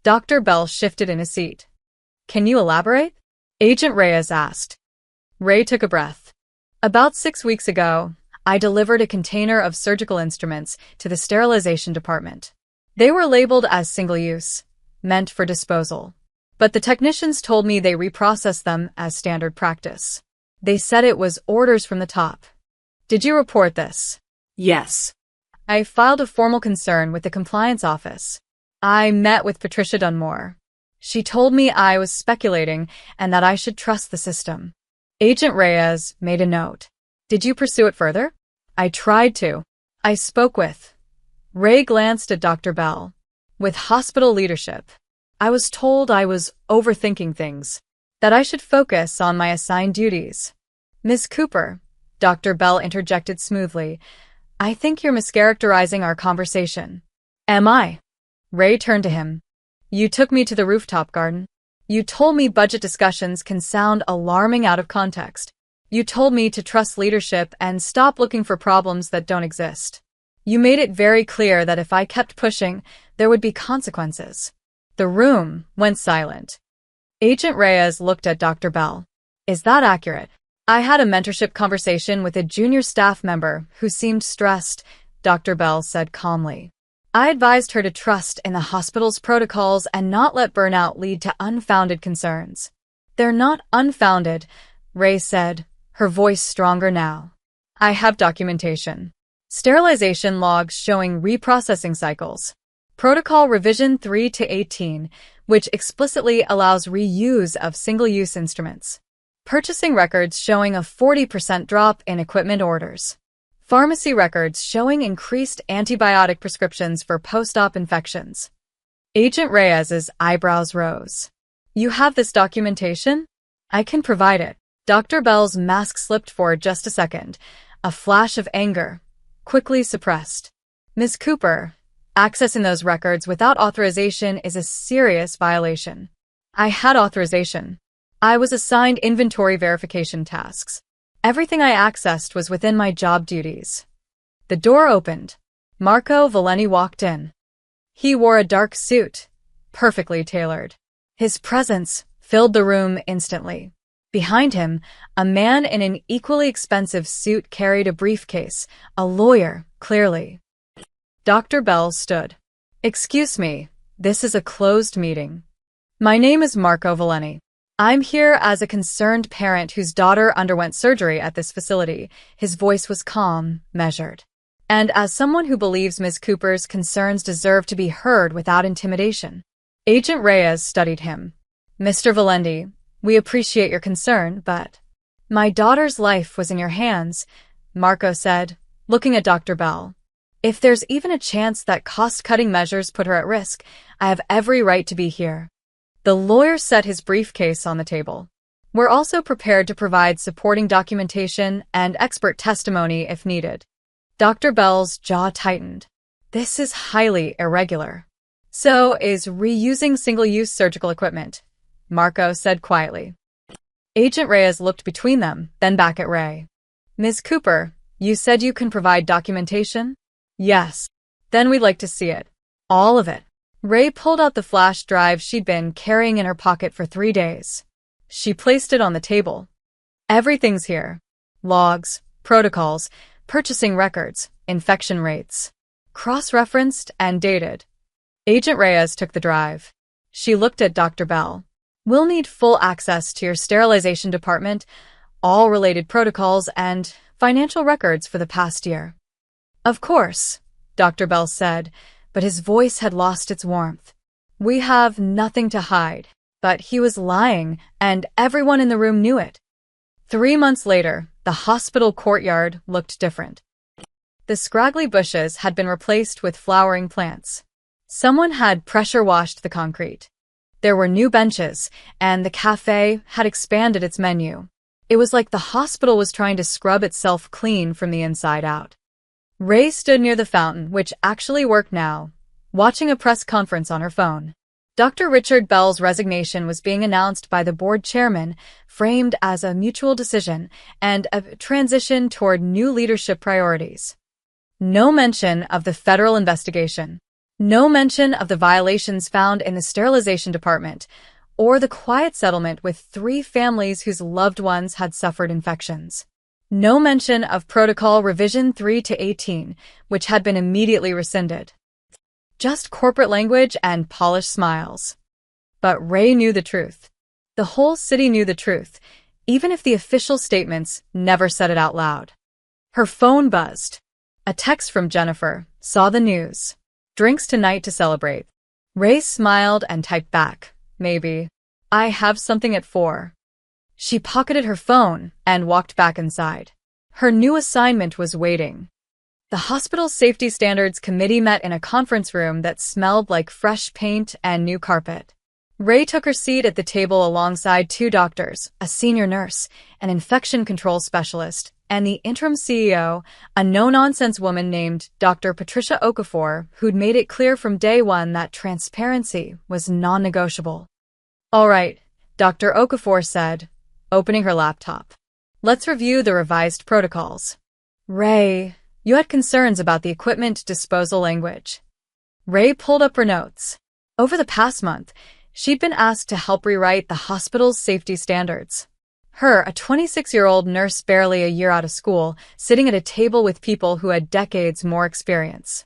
Dr. Bell shifted in his seat. "Can you elaborate?" Agent Reyes asked. Ray took a breath. "About 6 weeks ago, I delivered a container of surgical instruments to the sterilization department. They were labeled as single-use, meant for disposal. But the technicians told me they reprocessed them as standard practice. They said it was orders from the top. Did you report this?" Yes. "I filed a formal concern with the compliance office. I met with Patricia Dunmore. She told me I was speculating and that I should trust the system." Agent Reyes made a note. "Did you pursue it further?" "I tried to. I spoke with..." Ray glanced at Dr. Bell. "With hospital leadership. I was told I was overthinking things, that I should focus on my assigned duties." "Miss Cooper," Dr. Bell interjected smoothly, "I think you're mischaracterizing our conversation." "Am I?" Ray turned to him. "You took me to the rooftop garden. You told me budget discussions can sound alarming out of context. You told me to trust leadership and stop looking for problems that don't exist. You made it very clear that if I kept pushing, there would be consequences." The room went silent. Agent Reyes looked at Dr. Bell. "Is that accurate?" "I had a mentorship conversation with a junior staff member who seemed stressed," Dr. Bell said calmly. "I advised her to trust in the hospital's protocols and not let burnout lead to unfounded concerns." "They're not unfounded," Ray said, her voice stronger now. "I have documentation. Sterilization logs showing reprocessing cycles. Protocol Revision 3 to 18, which explicitly allows reuse of single-use instruments. Purchasing records showing a 40% drop in equipment orders. Pharmacy records showing increased antibiotic prescriptions for post-op infections." Agent Reyes's eyebrows rose. "You have this documentation?" "I can provide it." Dr. Bell's mask slipped for just a second, a flash of anger, quickly suppressed. "Ms. Cooper, accessing those records without authorization is a serious violation." "I had authorization. I was assigned inventory verification tasks. Everything I accessed was within my job duties." The door opened. Marco Valeni walked in. He wore a dark suit, perfectly tailored. His presence filled the room instantly. Behind him, a man in an equally expensive suit carried a briefcase, a lawyer, clearly. Dr. Bell stood. "Excuse me, this is a closed meeting. My name is Marco Valeni. I'm here as a concerned parent whose daughter underwent surgery at this facility." His voice was calm, measured. "And as someone who believes Ms. Cooper's concerns deserve to be heard without intimidation." Agent Reyes studied him. "Mr. Valenti, we appreciate your concern, but..." "My daughter's life was in your hands," Marco said, looking at Dr. Bell. "If there's even a chance that cost-cutting measures put her at risk, I have every right to be here." The lawyer set his briefcase on the table. "We're also prepared to provide supporting documentation and expert testimony if needed." Dr. Bell's jaw tightened. "This is highly irregular." "So is reusing single-use surgical equipment," Marco said quietly. Agent Reyes looked between them, then back at Ray. "Ms. Cooper, you said you can provide documentation?" "Yes." "Then we'd like to see it. All of it." Ray pulled out the flash drive she'd been carrying in her pocket for 3 days. She placed it on the table. "Everything's here. Logs, protocols, purchasing records, infection rates. Cross-referenced and dated." Agent Reyes took the drive. She looked at Dr. Bell. "We'll need full access to your sterilization department, all related protocols, and financial records for the past year." "Of course," Dr. Bell said, but his voice had lost its warmth. "We have nothing to hide." But he was lying, and everyone in the room knew it. 3 months later, the hospital courtyard looked different. The scraggly bushes had been replaced with flowering plants. Someone had pressure-washed the concrete. There were new benches, and the cafe had expanded its menu. It was like the hospital was trying to scrub itself clean from the inside out. Ray stood near the fountain, which actually worked now, watching a press conference on her phone. Dr. Richard Bell's resignation was being announced by the board chairman, framed as a mutual decision and a transition toward new leadership priorities. No mention of the federal investigation. No mention of the violations found in the sterilization department, or the quiet settlement with 3 families whose loved ones had suffered infections. No mention of Protocol Revision 3 to 18, which had been immediately rescinded. Just corporate language and polished smiles. But Ray knew the truth. The whole city knew the truth, even if the official statements never said it out loud. Her phone buzzed. A text from Jennifer. Saw the news. Drinks tonight to celebrate. Ray smiled and typed back. Maybe. I have something at 4. She pocketed her phone and walked back inside. Her new assignment was waiting. The hospital's safety standards committee met in a conference room that smelled like fresh paint and new carpet. Ray took her seat at the table alongside 2 doctors, a senior nurse, an infection control specialist, and the interim CEO, a no-nonsense woman named Dr. Patricia Okafor, who'd made it clear from day one that transparency was non-negotiable. All right, Dr. Okafor said, opening her laptop. Let's review the revised protocols. Ray, you had concerns about the equipment disposal language. Ray pulled up her notes. Over the past month, she'd been asked to help rewrite the hospital's safety standards. Her, a 26-year-old nurse barely a year out of school, sitting at a table with people who had decades more experience.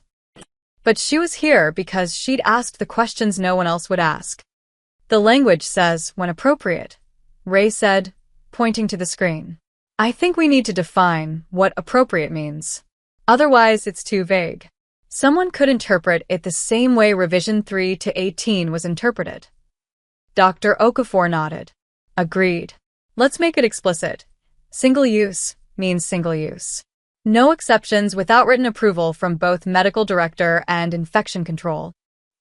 But she was here because she'd asked the questions no one else would ask. The language says, when appropriate, Ray said, pointing to the screen. I think we need to define what appropriate means. Otherwise, it's too vague. Someone could interpret it the same way Revision 3 to 18 was interpreted. Dr. Okafor nodded. Agreed. Let's make it explicit. Single use means single use. No exceptions without written approval from both medical director and infection control.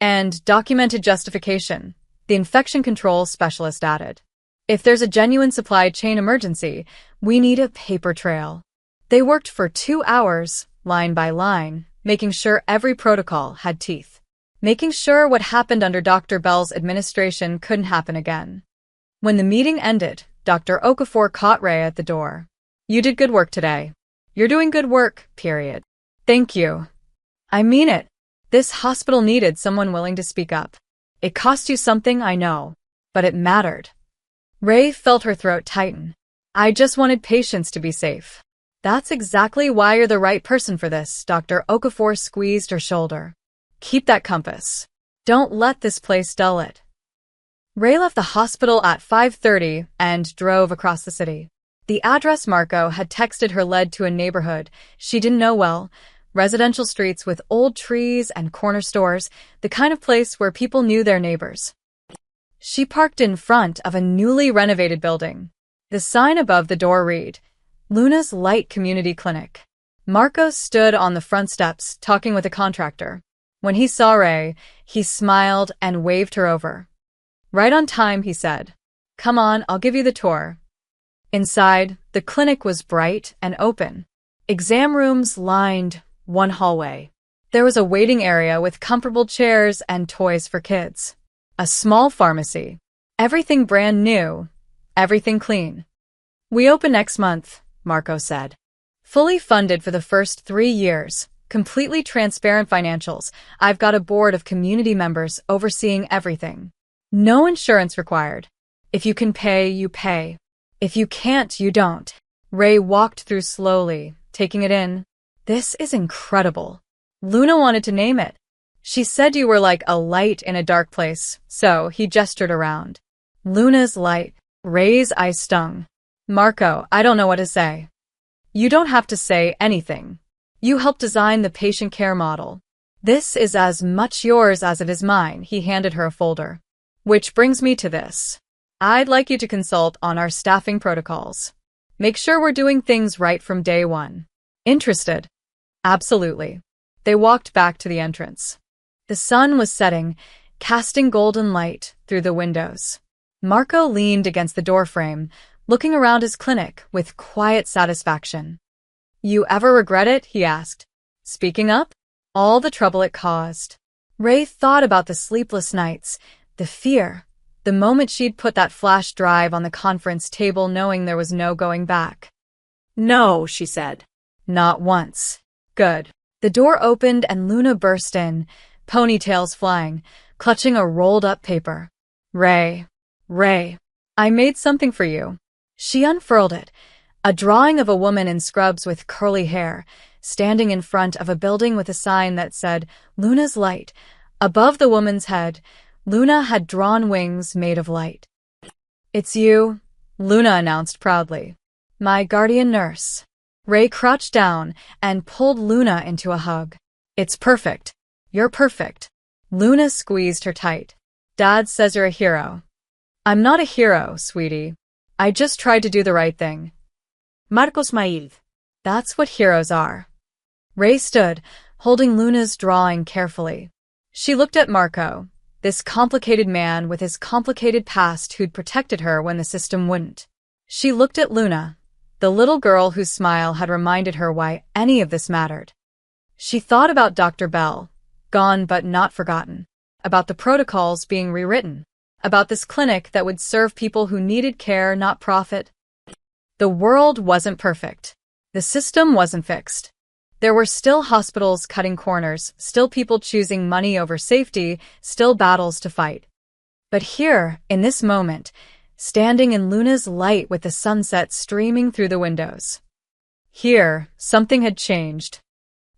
And documented justification, the infection control specialist added. If there's a genuine supply chain emergency, we need a paper trail. They worked for 2 hours, line by line, making sure every protocol had teeth. Making sure what happened under Dr. Bell's administration couldn't happen again. When the meeting ended, Dr. Okafor caught Ray at the door. You did good work today. You're doing good work, period. Thank you. I mean it. This hospital needed someone willing to speak up. It cost you something, I know, but it mattered. Ray felt her throat tighten. I just wanted patients to be safe. That's exactly why you're the right person for this, Dr. Okafor squeezed her shoulder. Keep that compass. Don't let this place dull it. Ray left the hospital at 5:30 and drove across the city. The address Marco had texted her led to a neighborhood she didn't know well, residential streets with old trees and corner stores, the kind of place where people knew their neighbors. She parked in front of a newly renovated building. The sign above the door read, Luna's Light Community Clinic. Marco stood on the front steps talking with a contractor. When he saw Ray, he smiled and waved her over. Right on time, he said. Come on, I'll give you the tour. Inside, the clinic was bright and open. Exam rooms lined one hallway. There was a waiting area with comfortable chairs and toys for kids. A small pharmacy. Everything brand new. Everything clean. We open next month, Marco said. Fully funded for the first 3 years. Completely transparent financials. I've got a board of community members overseeing everything. No insurance required. If you can pay, you pay. If you can't, you don't. Ray walked through slowly, taking it in. This is incredible. Luna wanted to name it. She said you were like a light in a dark place, so he gestured around. Luna's light. Ray's eyes stung. Marco, I don't know what to say. You don't have to say anything. You helped design the patient care model. This is as much yours as it is mine, he handed her a folder. Which brings me to this. I'd like you to consult on our staffing protocols. Make sure we're doing things right from day one. Interested? Absolutely. They walked back to the entrance. The sun was setting, casting golden light through the windows. Marco leaned against the doorframe, looking around his clinic with quiet satisfaction. "You ever regret it?" he asked. "Speaking up? All the trouble it caused." Ray thought about the sleepless nights, the fear, the moment she'd put that flash drive on the conference table knowing there was no going back. "No," she said. "Not once." "Good." The door opened and Luna burst in, ponytails flying, clutching a rolled-up paper. Ray, I made something for you." She unfurled it, a drawing of a woman in scrubs with curly hair, standing in front of a building with a sign that said, "Luna's Light." Above the woman's head, Luna had drawn wings made of light. "It's you," Luna announced proudly. "My guardian nurse." Ray crouched down and pulled Luna into a hug. "It's perfect. You're perfect." Luna squeezed her tight. "Dad says you're a hero." "I'm not a hero, sweetie. I just tried to do the right thing." Marco smiled. "That's what heroes are." Ray stood, holding Luna's drawing carefully. She looked at Marco, this complicated man with his complicated past who'd protected her when the system wouldn't. She looked at Luna, the little girl whose smile had reminded her why any of this mattered. She thought about Dr. Bell, gone but not forgotten, about the protocols being rewritten, about this clinic that would serve people who needed care, not profit. The world wasn't perfect. The system wasn't fixed. There were still hospitals cutting corners, still people choosing money over safety, still battles to fight. But here, in this moment, standing in Luna's light with the sunset streaming through the windows. Here, something had changed.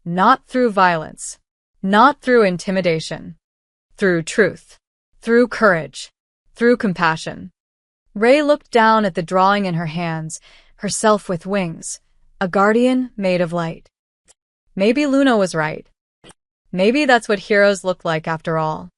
Not through violence, not through intimidation, through truth, through courage, through compassion. Ray looked down at the drawing in her hands, herself with wings, a guardian made of light. Maybe Luna was right. Maybe that's what heroes look like after all.